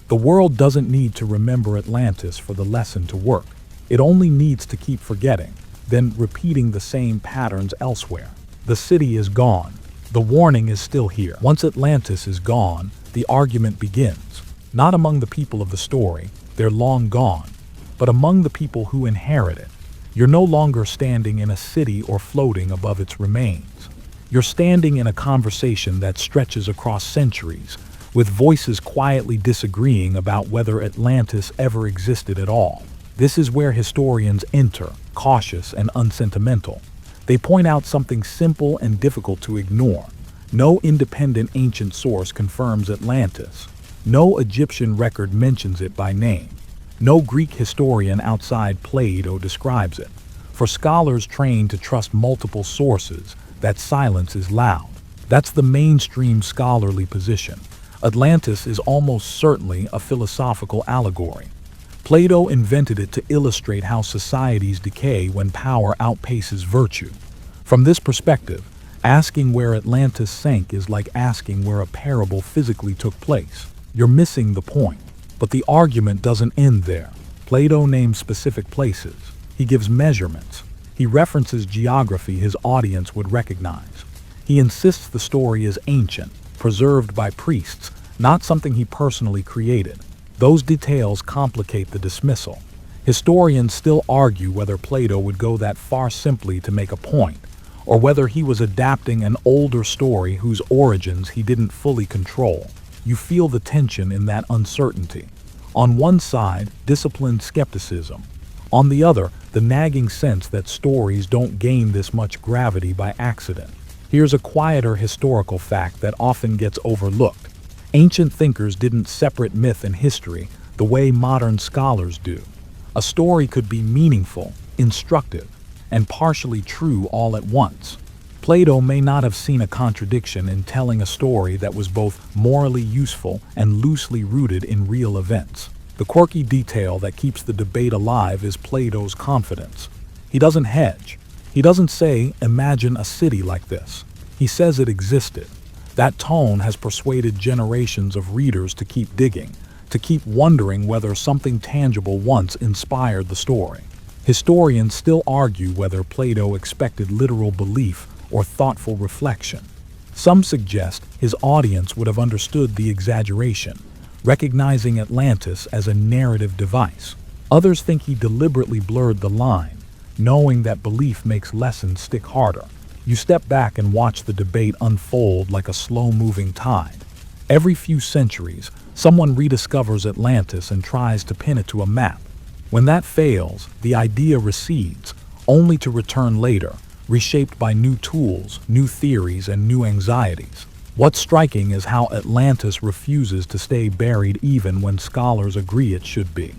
The world doesn't need to remember Atlantis for the lesson to work. It only needs to keep forgetting, then repeating the same patterns elsewhere. The city is gone. The warning is still here. Once Atlantis is gone, the argument begins. Not among the people of the story, they're long gone, but among the people who inherit it. You're no longer standing in a city or floating above its remains. You're standing in a conversation that stretches across centuries, with voices quietly disagreeing about whether Atlantis ever existed at all. This is where historians enter, cautious and unsentimental. They point out something simple and difficult to ignore. No independent ancient source confirms Atlantis. No Egyptian record mentions it by name. No Greek historian outside Plato describes it. For scholars trained to trust multiple sources, that silence is loud. That's the mainstream scholarly position. Atlantis is almost certainly a philosophical allegory. Plato invented it to illustrate how societies decay when power outpaces virtue. From this perspective, asking where Atlantis sank is like asking where a parable physically took place. You're missing the point. But the argument doesn't end there. Plato names specific places. He gives measurements. He references geography his audience would recognize. He insists the story is ancient, preserved by priests, not something he personally created. Those details complicate the dismissal. Historians still argue whether Plato would go that far simply to make a point, or whether he was adapting an older story whose origins he didn't fully control. You feel the tension in that uncertainty. On one side, disciplined skepticism. On the other, the nagging sense that stories don't gain this much gravity by accident. Here's a quieter historical fact that often gets overlooked. Ancient thinkers didn't separate myth and history the way modern scholars do. A story could be meaningful, instructive, and partially true all at once. Plato may not have seen a contradiction in telling a story that was both morally useful and loosely rooted in real events. The quirky detail that keeps the debate alive is Plato's confidence. He doesn't hedge. He doesn't say, "Imagine a city like this." He says it existed. That tone has persuaded generations of readers to keep digging, to keep wondering whether something tangible once inspired the story. Historians still argue whether Plato expected literal belief or thoughtful reflection. Some suggest his audience would have understood the exaggeration, recognizing Atlantis as a narrative device. Others think he deliberately blurred the line, knowing that belief makes lessons stick harder. You step back and watch the debate unfold like a slow-moving tide. Every few centuries, someone rediscovers Atlantis and tries to pin it to a map. When that fails, the idea recedes, only to return later, reshaped by new tools, new theories, and new anxieties. What's striking is how Atlantis refuses to stay buried even when scholars agree it should be.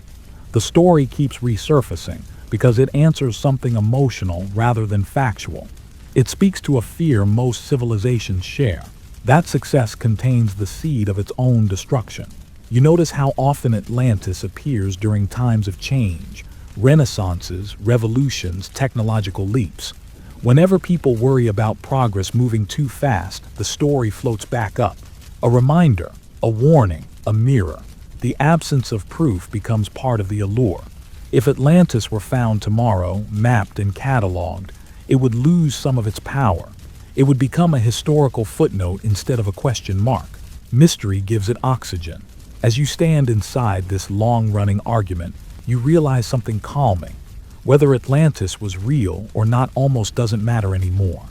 The story keeps resurfacing because it answers something emotional rather than factual. It speaks to a fear most civilizations share. That success contains the seed of its own destruction. You notice how often Atlantis appears during times of change, renaissances, revolutions, technological leaps. Whenever people worry about progress moving too fast, the story floats back up. A reminder, a warning, a mirror. The absence of proof becomes part of the allure. If Atlantis were found tomorrow, mapped and cataloged, it would lose some of its power. It would become a historical footnote instead of a question mark. Mystery gives it oxygen. As you stand inside this long-running argument, you realize something calming. Whether Atlantis was real or not almost doesn't matter anymore.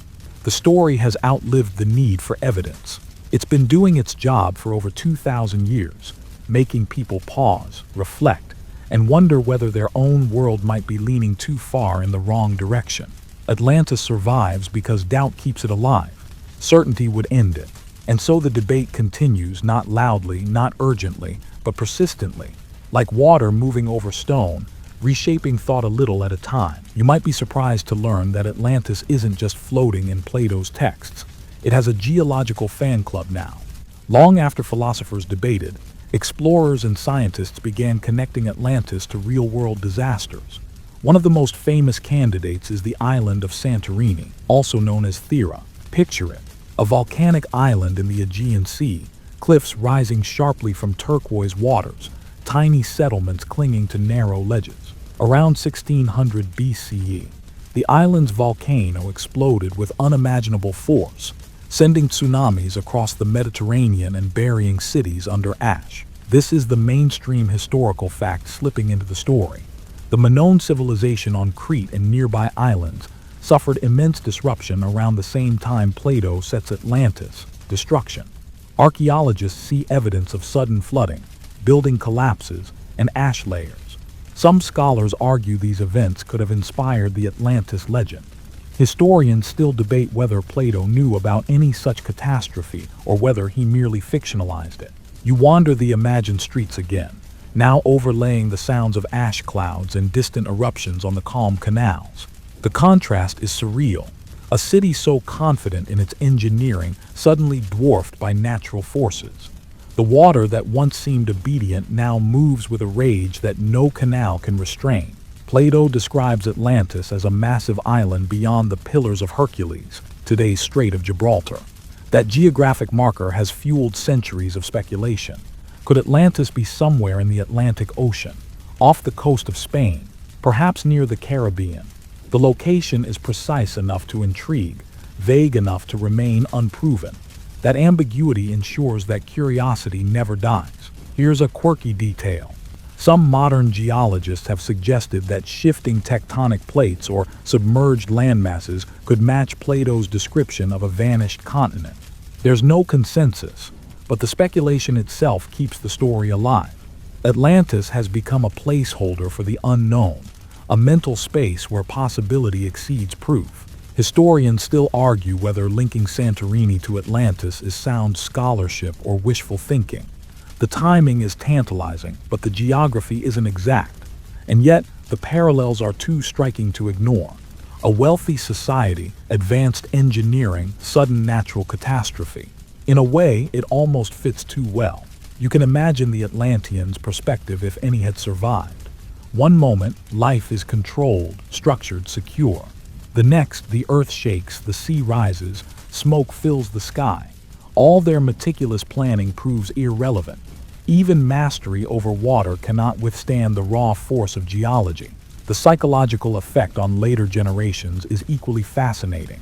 The story has outlived the need for evidence. It's been doing its job for over 2,000 years, making people pause, reflect, and wonder whether their own world might be leaning too far in the wrong direction. Atlantis survives because doubt keeps it alive. Certainty would end it. And so the debate continues, not loudly, not urgently, but persistently, like water moving over stone, reshaping thought a little at a time. You might be surprised to learn that Atlantis isn't just floating in Plato's texts. It has a geological fan club now. Long after philosophers debated, explorers and scientists began connecting Atlantis to real-world disasters. One of the most famous candidates is the island of Santorini, also known as Thera. Picture it. A volcanic island in the Aegean Sea, cliffs rising sharply from turquoise waters, tiny settlements clinging to narrow ledges. Around 1600 BCE, the island's volcano exploded with unimaginable force, sending tsunamis across the Mediterranean and burying cities under ash. This is the mainstream historical fact slipping into the story. The Minoan civilization on Crete and nearby islands suffered immense disruption around the same time Plato sets Atlantis, destruction. Archaeologists see evidence of sudden flooding, building collapses, and ash layers. Some scholars argue these events could have inspired the Atlantis legend. Historians still debate whether Plato knew about any such catastrophe or whether he merely fictionalized it. You wander the imagined streets again, now overlaying the sounds of ash clouds and distant eruptions on the calm canals. The contrast is surreal. A city so confident in its engineering suddenly dwarfed by natural forces. The water that once seemed obedient now moves with a rage that no canal can restrain. Plato describes Atlantis as a massive island beyond the Pillars of Hercules, today's Strait of Gibraltar. That geographic marker has fueled centuries of speculation. Could Atlantis be somewhere in the Atlantic Ocean, off the coast of Spain, perhaps near the Caribbean? The location is precise enough to intrigue, vague enough to remain unproven. That ambiguity ensures that curiosity never dies. Here's a quirky detail. Some modern geologists have suggested that shifting tectonic plates or submerged landmasses could match Plato's description of a vanished continent. There's no consensus, but the speculation itself keeps the story alive. Atlantis has become a placeholder for the unknown, a mental space where possibility exceeds proof. Historians still argue whether linking Santorini to Atlantis is sound scholarship or wishful thinking. The timing is tantalizing, but the geography isn't exact. And yet, the parallels are too striking to ignore. A wealthy society, advanced engineering, sudden natural catastrophe. In a way, it almost fits too well. You can imagine the Atlanteans' perspective if any had survived. One moment, life is controlled, structured, secure. The next, the earth shakes, the sea rises, smoke fills the sky. All their meticulous planning proves irrelevant. Even mastery over water cannot withstand the raw force of geology. The psychological effect on later generations is equally fascinating.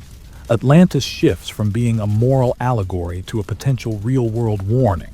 Atlantis shifts from being a moral allegory to a potential real-world warning.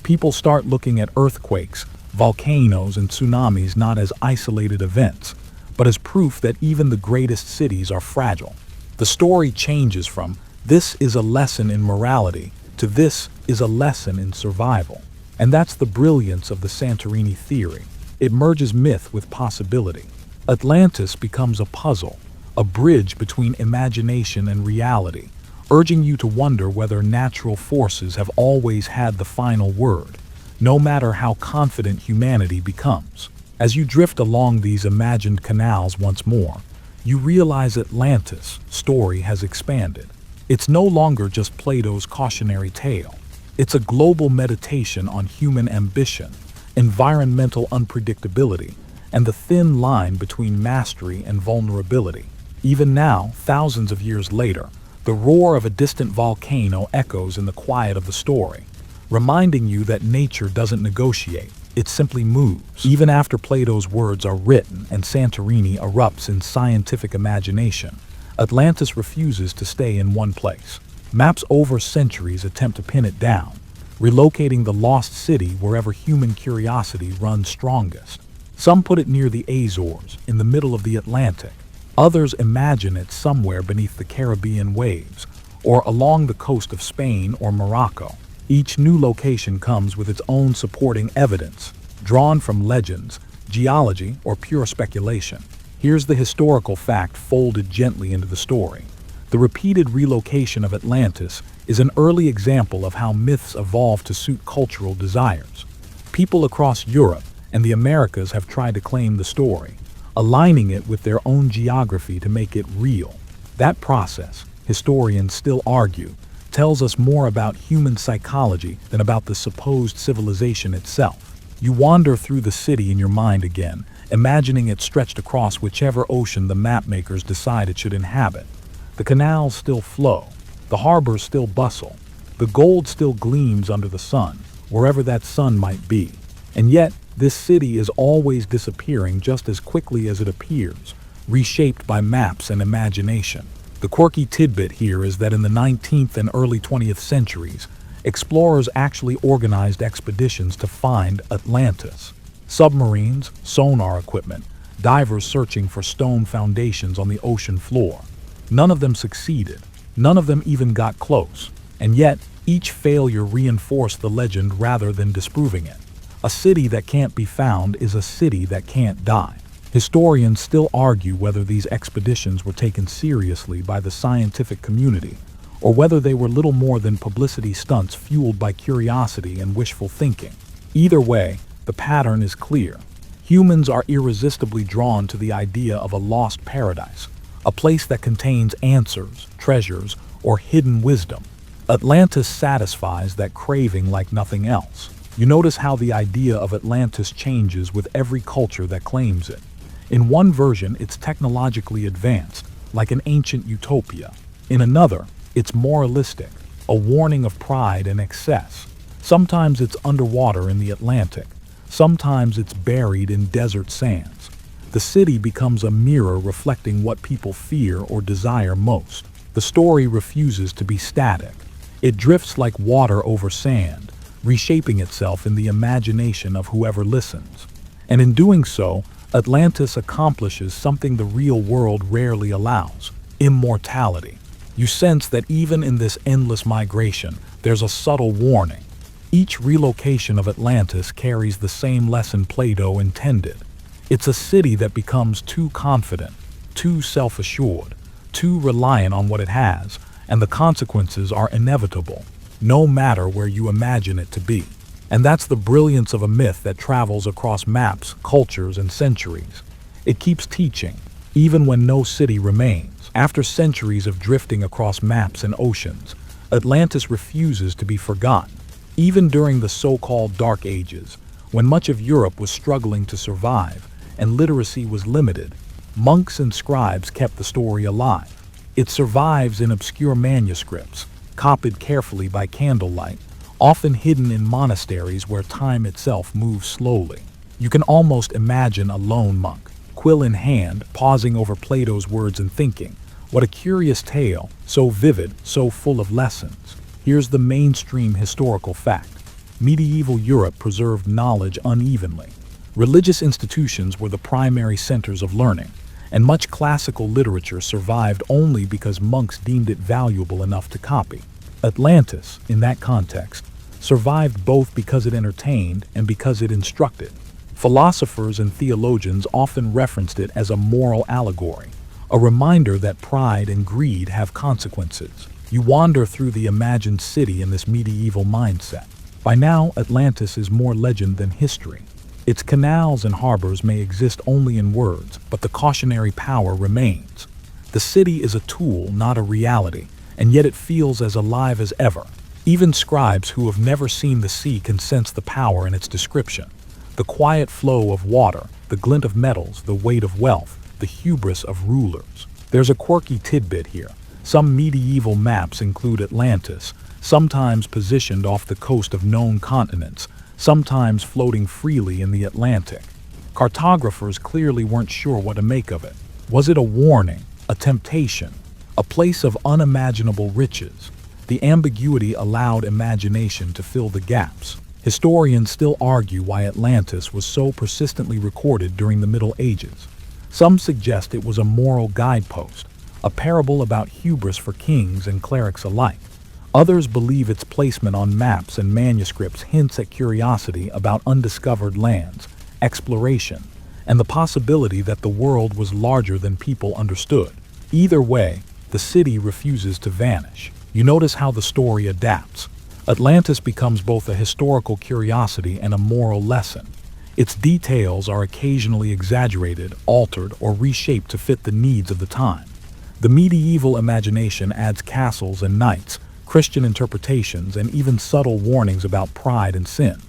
People start looking at earthquakes, volcanoes, and tsunamis not as isolated events, but as proof that even the greatest cities are fragile. The story changes from, "This is a lesson in morality," to "This is a lesson in survival." And that's the brilliance of the Santorini theory. It merges myth with possibility. Atlantis becomes a puzzle, a bridge between imagination and reality, urging you to wonder whether natural forces have always had the final word, no matter how confident humanity becomes. As you drift along these imagined canals once more, you realize Atlantis' story has expanded. It's no longer just Plato's cautionary tale. It's a global meditation on human ambition, environmental unpredictability, and the thin line between mastery and vulnerability. Even now, thousands of years later, the roar of a distant volcano echoes in the quiet of the story, reminding you that nature doesn't negotiate, it simply moves. Even after Plato's words are written and Santorini erupts in scientific imagination, Atlantis refuses to stay in one place. Maps over centuries attempt to pin it down, relocating the lost city wherever human curiosity runs strongest. Some put it near the Azores, in the middle of the Atlantic. Others imagine it somewhere beneath the Caribbean waves, or along the coast of Spain or Morocco. Each new location comes with its own supporting evidence, drawn from legends, geology, or pure speculation. Here's the historical fact folded gently into the story. The repeated relocation of Atlantis is an early example of how myths evolve to suit cultural desires. People across Europe and the Americas have tried to claim the story, aligning it with their own geography to make it real. That process, historians still argue, tells us more about human psychology than about the supposed civilization itself. You wander through the city in your mind again, imagining it stretched across whichever ocean the mapmakers decide it should inhabit. The canals still flow, the harbors still bustle, the gold still gleams under the sun, wherever that sun might be. And yet, this city is always disappearing just as quickly as it appears, reshaped by maps and imagination. The quirky tidbit here is that in the 19th and early 20th centuries, explorers actually organized expeditions to find Atlantis. Submarines, sonar equipment, divers searching for stone foundations on the ocean floor. None of them succeeded. None of them even got close. And yet, each failure reinforced the legend rather than disproving it. A city that can't be found is a city that can't die. Historians still argue whether these expeditions were taken seriously by the scientific community, or whether they were little more than publicity stunts fueled by curiosity and wishful thinking. Either way, the pattern is clear. Humans are irresistibly drawn to the idea of a lost paradise, a place that contains answers, treasures, or hidden wisdom. Atlantis satisfies that craving like nothing else. You notice how the idea of Atlantis changes with every culture that claims it. In one version, it's technologically advanced, like an ancient utopia. In another, it's moralistic, a warning of pride and excess. Sometimes it's underwater in the Atlantic. Sometimes it's buried in desert sands. The city becomes a mirror reflecting what people fear or desire most. The story refuses to be static. It drifts like water over sand, reshaping itself in the imagination of whoever listens. And in doing so, Atlantis accomplishes something the real world rarely allows: immortality. You sense that even in this endless migration, there's a subtle warning. Each relocation of Atlantis carries the same lesson Plato intended. It's a city that becomes too confident, too self-assured, too reliant on what it has, and the consequences are inevitable, no matter where you imagine it to be. And that's the brilliance of a myth that travels across maps, cultures, and centuries. It keeps teaching, even when no city remains. After centuries of drifting across maps and oceans, Atlantis refuses to be forgotten. Even during the so-called Dark Ages, when much of Europe was struggling to survive and literacy was limited, monks and scribes kept the story alive. It survives in obscure manuscripts, copied carefully by candlelight, often hidden in monasteries where time itself moves slowly. You can almost imagine a lone monk, quill in hand, pausing over Plato's words and thinking, what a curious tale, so vivid, so full of lessons. Here's the mainstream historical fact. Medieval Europe preserved knowledge unevenly. Religious institutions were the primary centers of learning, and much classical literature survived only because monks deemed it valuable enough to copy. Atlantis, in that context, survived both because it entertained and because it instructed. Philosophers and theologians often referenced it as a moral allegory, a reminder that pride and greed have consequences. You wander through the imagined city in this medieval mindset. By now, Atlantis is more legend than history. Its canals and harbors may exist only in words, but the cautionary power remains. The city is a tool, not a reality, and yet it feels as alive as ever. Even scribes who have never seen the sea can sense the power in its description. The quiet flow of water, the glint of metals, the weight of wealth, the hubris of rulers. There's a quirky tidbit here. Some medieval maps include Atlantis, sometimes positioned off the coast of known continents, sometimes floating freely in the Atlantic. Cartographers clearly weren't sure what to make of it. Was it a warning, a temptation, a place of unimaginable riches? The ambiguity allowed imagination to fill the gaps. Historians still argue why Atlantis was so persistently recorded during the Middle Ages. Some suggest it was a moral guidepost, a parable about hubris for kings and clerics alike. Others believe its placement on maps and manuscripts hints at curiosity about undiscovered lands, exploration, and the possibility that the world was larger than people understood. Either way, the city refuses to vanish. You notice how the story adapts. Atlantis becomes both a historical curiosity and a moral lesson. Its details are occasionally exaggerated, altered, or reshaped to fit the needs of the time. The medieval imagination adds castles and knights, Christian interpretations, and even subtle warnings about pride and sin.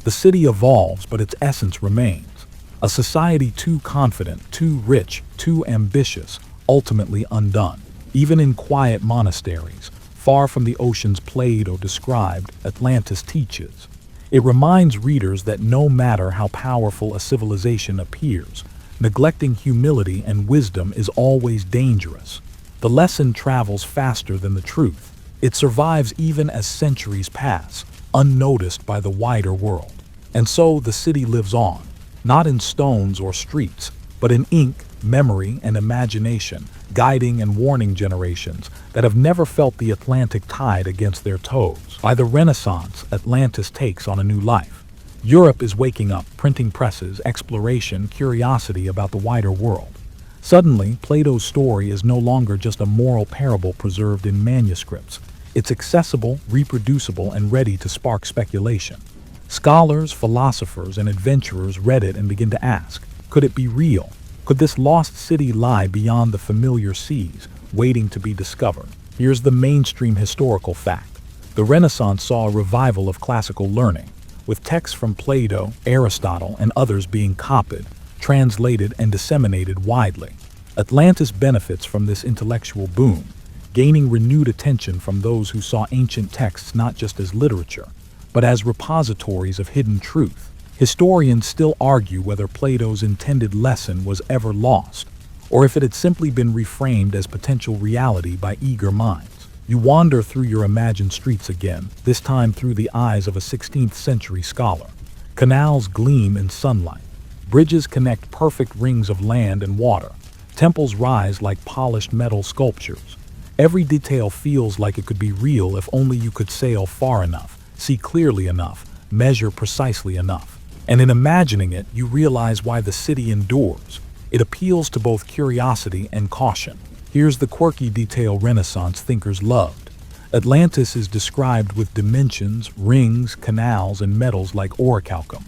The city evolves, but its essence remains. A society too confident, too rich, too ambitious, ultimately undone. Even in quiet monasteries, far from the oceans Plato described, Atlantis teaches. It reminds readers that no matter how powerful a civilization appears, neglecting humility and wisdom is always dangerous. The lesson travels faster than the truth. It survives even as centuries pass, unnoticed by the wider world. And so the city lives on, not in stones or streets, but in ink, memory, and imagination, guiding and warning generations that have never felt the Atlantic tide against their toes. By the Renaissance, Atlantis takes on a new life. Europe is waking up, printing presses, exploration, curiosity about the wider world. Suddenly, Plato's story is no longer just a moral parable preserved in manuscripts. It's accessible, reproducible, and ready to spark speculation. Scholars, philosophers, and adventurers read it and begin to ask, could it be real? Could this lost city lie beyond the familiar seas, waiting to be discovered? Here's the mainstream historical fact. The Renaissance saw a revival of classical learning, with texts from Plato, Aristotle, and others being copied, translated, and disseminated widely. Atlantis benefits from this intellectual boom, gaining renewed attention from those who saw ancient texts not just as literature, but as repositories of hidden truth. Historians still argue whether Plato's intended lesson was ever lost, or if it had simply been reframed as potential reality by eager minds. You wander through your imagined streets again, this time through the eyes of a 16th century scholar. Canals gleam in sunlight. Bridges connect perfect rings of land and water. Temples rise like polished metal sculptures. Every detail feels like it could be real if only you could sail far enough, see clearly enough, measure precisely enough. And in imagining it, you realize why the city endures. It appeals to both curiosity and caution. Here's the quirky detail Renaissance thinkers loved. Atlantis is described with dimensions, rings, canals, and metals like orichalcum.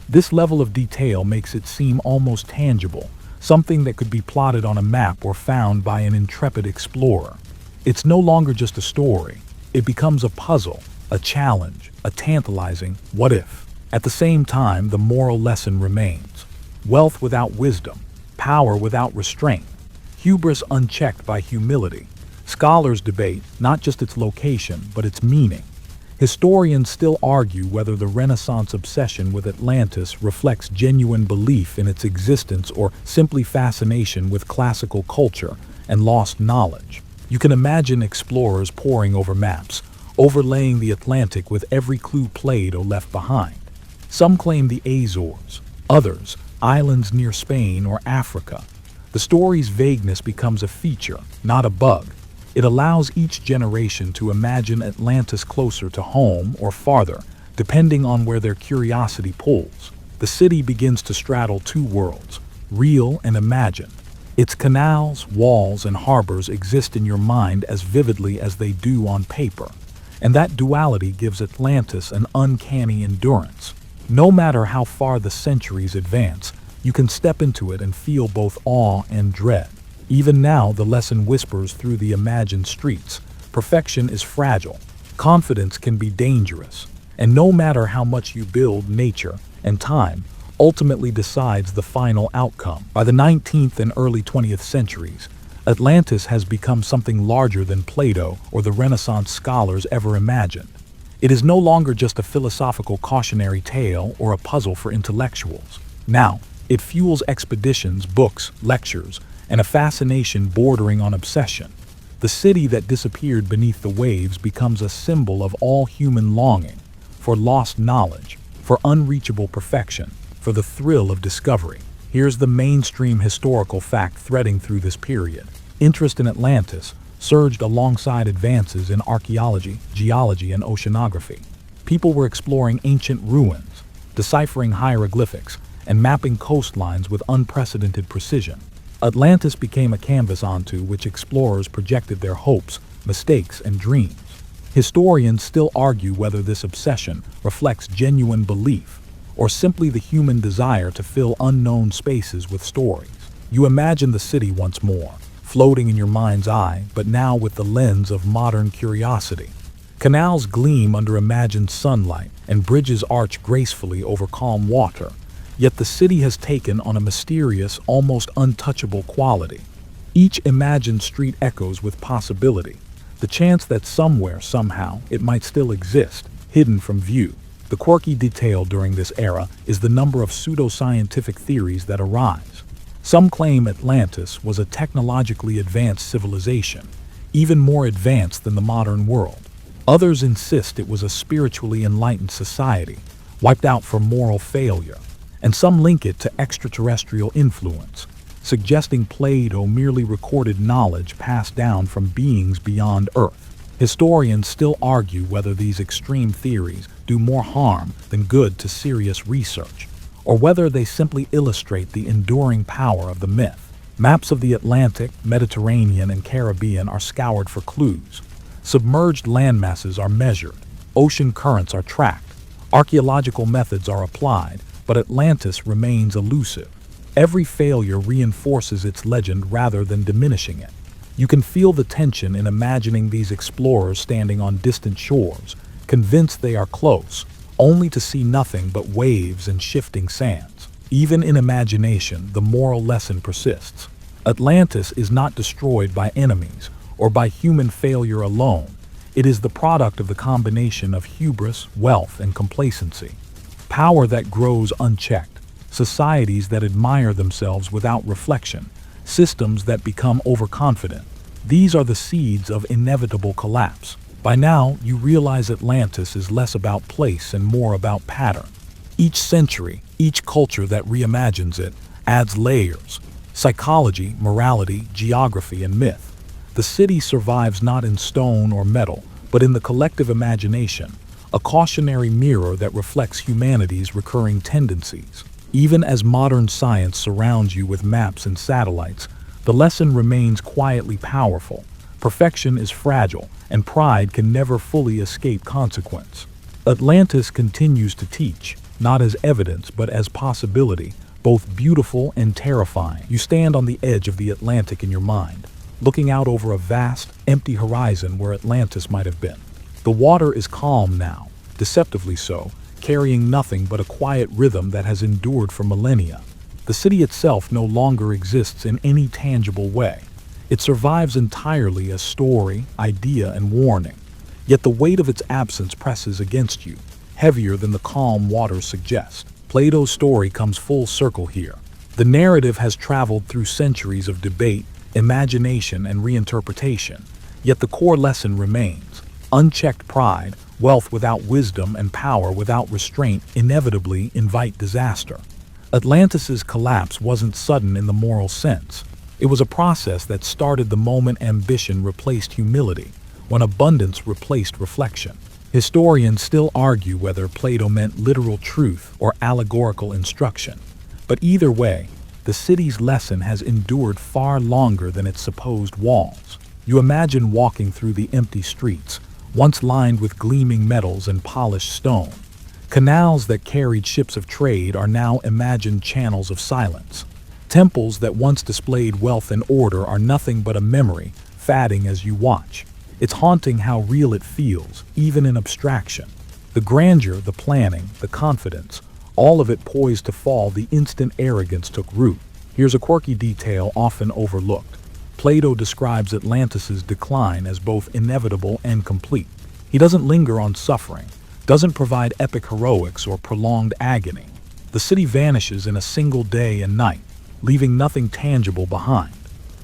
This level of detail makes it seem almost tangible, something that could be plotted on a map or found by an intrepid explorer. It's no longer just a story. It becomes a puzzle, a challenge, a tantalizing what if. At the same time, the moral lesson remains. Wealth without wisdom, power without restraint, hubris unchecked by humility. Scholars debate not just its location, but its meaning. Historians still argue whether the Renaissance obsession with Atlantis reflects genuine belief in its existence or simply fascination with classical culture and lost knowledge. You can imagine explorers poring over maps, overlaying the Atlantic with every clue Plato left behind. Some claim the Azores, others, islands near Spain or Africa. The story's vagueness becomes a feature, not a bug. It allows each generation to imagine Atlantis closer to home or farther, depending on where their curiosity pulls. The city begins to straddle two worlds, real and imagined. Its canals, walls, and harbors exist in your mind as vividly as they do on paper. And that duality gives Atlantis an uncanny endurance. No matter how far the centuries advance, you can step into it and feel both awe and dread. Even now, the lesson whispers through the imagined streets. Perfection is fragile. Confidence can be dangerous. And no matter how much you build, nature and time ultimately decides the final outcome. By the 19th and early 20th centuries, Atlantis has become something larger than Plato or the Renaissance scholars ever imagined. It is no longer just a philosophical cautionary tale or a puzzle for intellectuals. Now, it fuels expeditions, books, lectures, and a fascination bordering on obsession. The city that disappeared beneath the waves becomes a symbol of all human longing for lost knowledge, for unreachable perfection, for the thrill of discovery. Here's the mainstream historical fact threading through this period. Interest in Atlantis surged alongside advances in archaeology, geology, and oceanography. People were exploring ancient ruins, deciphering hieroglyphics, and mapping coastlines with unprecedented precision. Atlantis became a canvas onto which explorers projected their hopes, mistakes, and dreams. Historians still argue whether this obsession reflects genuine belief or simply the human desire to fill unknown spaces with stories. You imagine the city once more, floating in your mind's eye, but now with the lens of modern curiosity. Canals gleam under imagined sunlight, and bridges arch gracefully over calm water, yet the city has taken on a mysterious, almost untouchable quality. Each imagined street echoes with possibility, the chance that somewhere, somehow, it might still exist, hidden from view. The quirky detail during this era is the number of pseudoscientific theories that arise. Some claim Atlantis was a technologically advanced civilization, even more advanced than the modern world. Others insist it was a spiritually enlightened society, wiped out for moral failure, and some link it to extraterrestrial influence, suggesting Plato merely recorded knowledge passed down from beings beyond Earth. Historians still argue whether these extreme theories do more harm than good to serious research, or whether they simply illustrate the enduring power of the myth. Maps of the Atlantic, Mediterranean, and Caribbean are scoured for clues. Submerged landmasses are measured, ocean currents are tracked, archaeological methods are applied, but Atlantis remains elusive. Every failure reinforces its legend rather than diminishing it. You can feel the tension in imagining these explorers standing on distant shores, convinced they are close, only to see nothing but waves and shifting sands. Even in imagination, the moral lesson persists. Atlantis is not destroyed by enemies or by human failure alone. It is the product of the combination of hubris, wealth, and complacency. Power that grows unchecked, societies that admire themselves without reflection, systems that become overconfident. These are the seeds of inevitable collapse. By now, you realize Atlantis is less about place and more about pattern. Each century, each culture that reimagines it, adds layers: psychology, morality, geography, and myth. The city survives not in stone or metal, but in the collective imagination, a cautionary mirror that reflects humanity's recurring tendencies. Even as modern science surrounds you with maps and satellites, the lesson remains quietly powerful. Perfection is fragile, and pride can never fully escape consequence. Atlantis continues to teach, not as evidence but as possibility, both beautiful and terrifying. You stand on the edge of the Atlantic in your mind, looking out over a vast, empty horizon where Atlantis might have been. The water is calm now, deceptively so, carrying nothing but a quiet rhythm that has endured for millennia. The city itself no longer exists in any tangible way. It survives entirely as story, idea, and warning. Yet the weight of its absence presses against you, heavier than the calm waters suggest. Plato's story comes full circle here. The narrative has traveled through centuries of debate, imagination, and reinterpretation, yet the core lesson remains. Unchecked pride, wealth without wisdom, and power without restraint inevitably invite disaster. Atlantis's collapse wasn't sudden in the moral sense. It was a process that started the moment ambition replaced humility, when abundance replaced reflection. Historians still argue whether Plato meant literal truth or allegorical instruction. But either way, the city's lesson has endured far longer than its supposed walls. You imagine walking through the empty streets, once lined with gleaming metals and polished stone. Canals that carried ships of trade are now imagined channels of silence. Temples that once displayed wealth and order are nothing but a memory, fading as you watch. It's haunting how real it feels, even in abstraction. The grandeur, the planning, the confidence, all of it poised to fall the instant arrogance took root. Here's a quirky detail often overlooked. Plato describes Atlantis' decline as both inevitable and complete. He doesn't linger on suffering, doesn't provide epic heroics or prolonged agony. The city vanishes in a single day and night, leaving nothing tangible behind.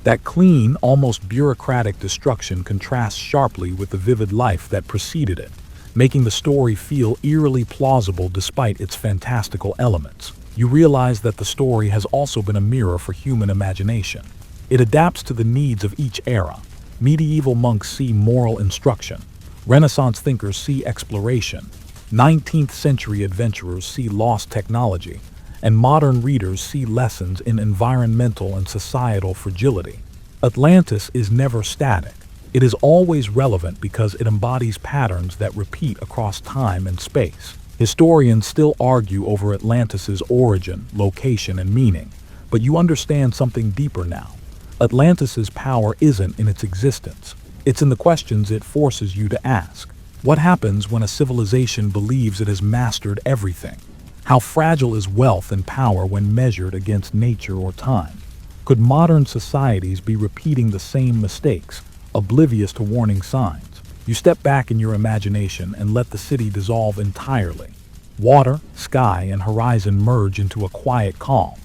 That clean, almost bureaucratic destruction contrasts sharply with the vivid life that preceded it, making the story feel eerily plausible despite its fantastical elements. You realize that the story has also been a mirror for human imagination. It adapts to the needs of each era. Medieval monks see moral instruction. Renaissance thinkers see exploration. 19th century adventurers see lost technology. And modern readers see lessons in environmental and societal fragility. Atlantis is never static. It is always relevant because it embodies patterns that repeat across time and space. Historians still argue over Atlantis' origin, location, and meaning, but you understand something deeper now. Atlantis' power isn't in its existence. It's in the questions it forces you to ask. What happens when a civilization believes it has mastered everything? How fragile is wealth and power when measured against nature or time? Could modern societies be repeating the same mistakes, oblivious to warning signs? You step back in your imagination and let the city dissolve entirely. Water, sky, and horizon merge into a quiet calm.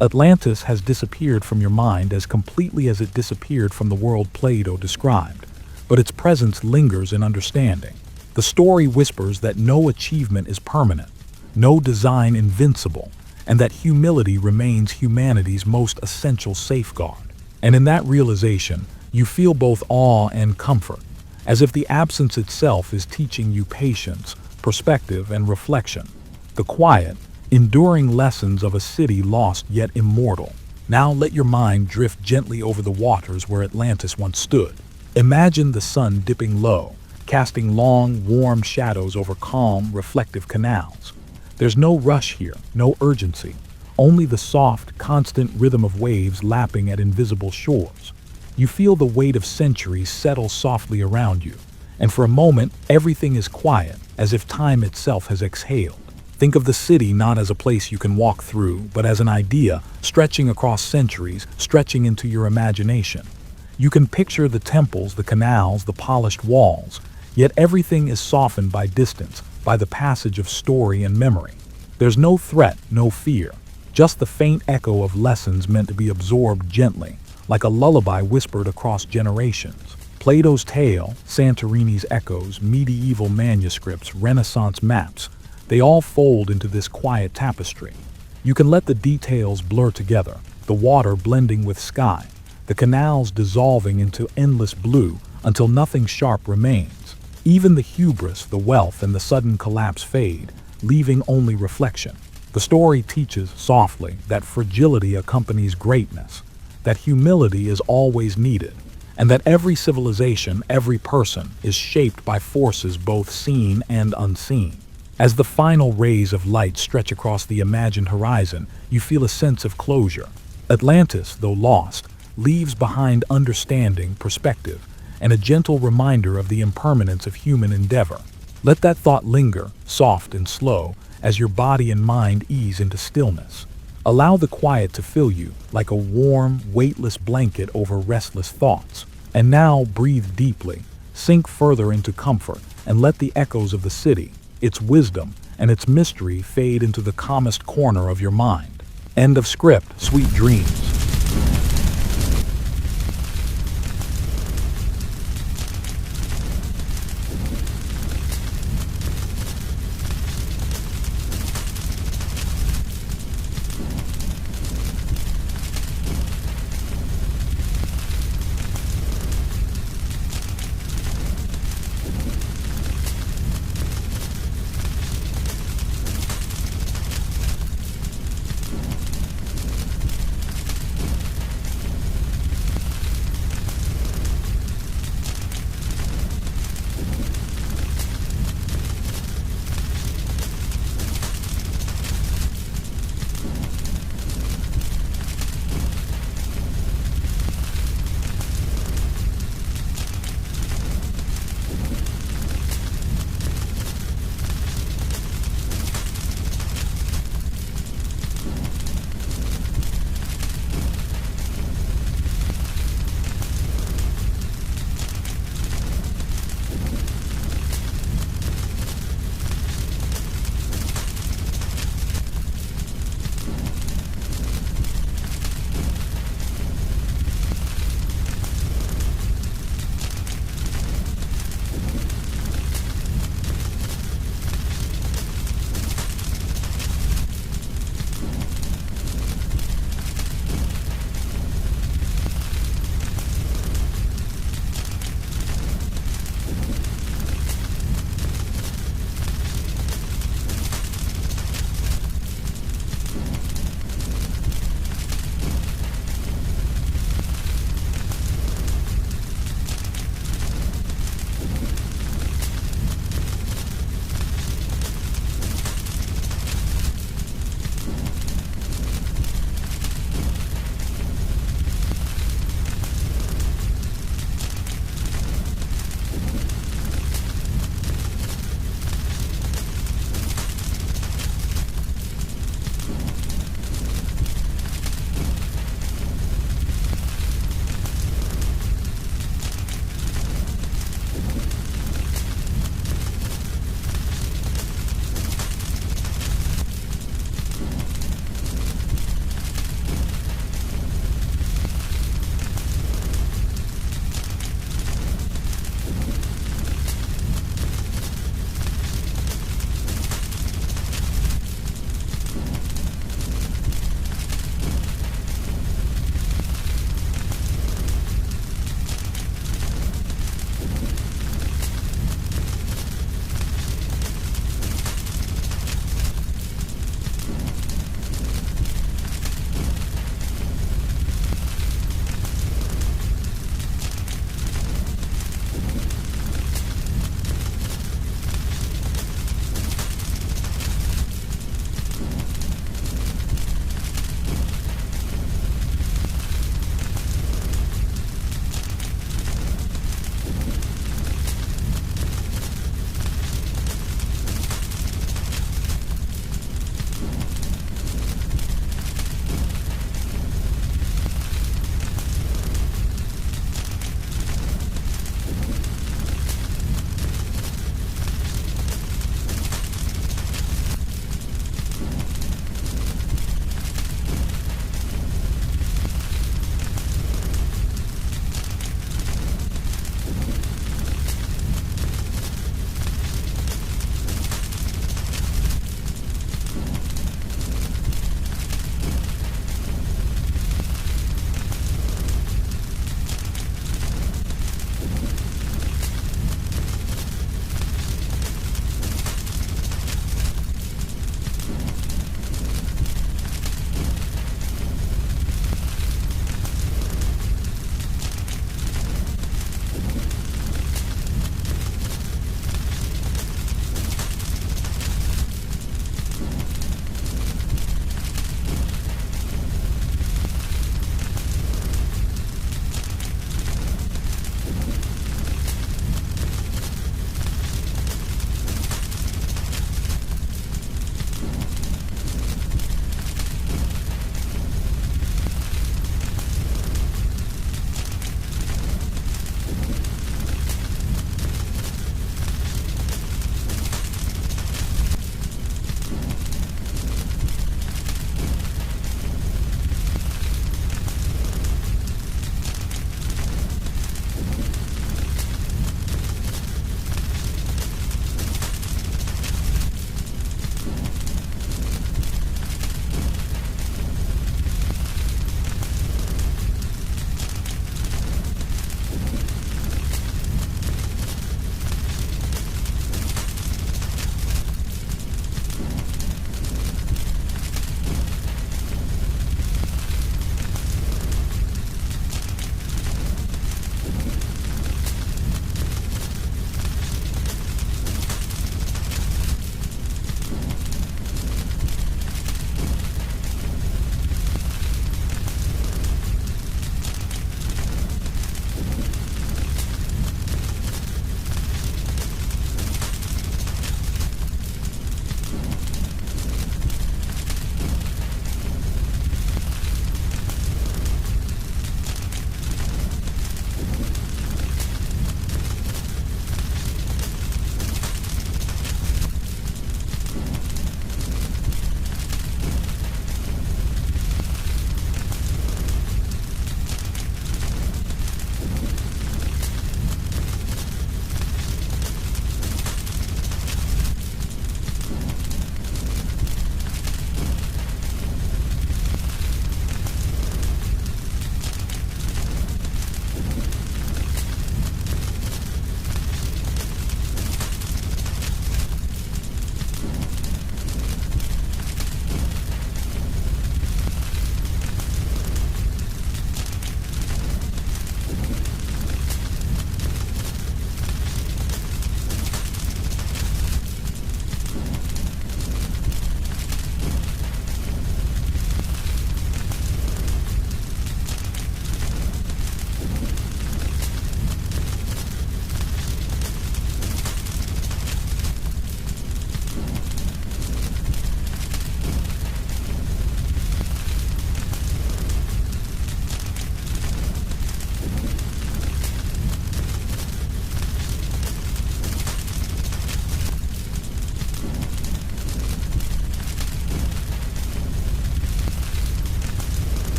Atlantis has disappeared from your mind as completely as it disappeared from the world Plato described, but its presence lingers in understanding. The story whispers that no achievement is permanent, no design invincible, and that humility remains humanity's most essential safeguard. And in that realization, you feel both awe and comfort, as if the absence itself is teaching you patience, perspective, and reflection. The quiet, enduring lessons of a city lost yet immortal. Now let your mind drift gently over the waters where Atlantis once stood. Imagine the sun dipping low, casting long, warm shadows over calm, reflective canals. There's no rush here, no urgency, only the soft, constant rhythm of waves lapping at invisible shores. You feel the weight of centuries settle softly around you, and for a moment, everything is quiet, as if time itself has exhaled. Think of the city not as a place you can walk through, but as an idea stretching across centuries, stretching into your imagination. You can picture the temples, the canals, the polished walls, yet everything is softened by distance, by the passage of story and memory. There's no threat, no fear, just the faint echo of lessons meant to be absorbed gently, like a lullaby whispered across generations. Plato's tale, Santorini's echoes, medieval manuscripts, Renaissance maps, they all fold into this quiet tapestry. You can let the details blur together, the water blending with sky, the canals dissolving into endless blue until nothing sharp remains. Even the hubris, the wealth, and the sudden collapse fade, leaving only reflection. The story teaches softly that fragility accompanies greatness, that humility is always needed, and that every civilization, every person, is shaped by forces both seen and unseen. As the final rays of light stretch across the imagined horizon, you feel a sense of closure. Atlantis, though lost, leaves behind understanding, perspective, and a gentle reminder of the impermanence of human endeavor. Let that thought linger, soft and slow, as your body and mind ease into stillness. Allow the quiet to fill you, like a warm, weightless blanket over restless thoughts. And now breathe deeply, sink further into comfort, and let the echoes of the city, its wisdom, and its mystery fade into the calmest corner of your mind. End of script. Sweet dreams.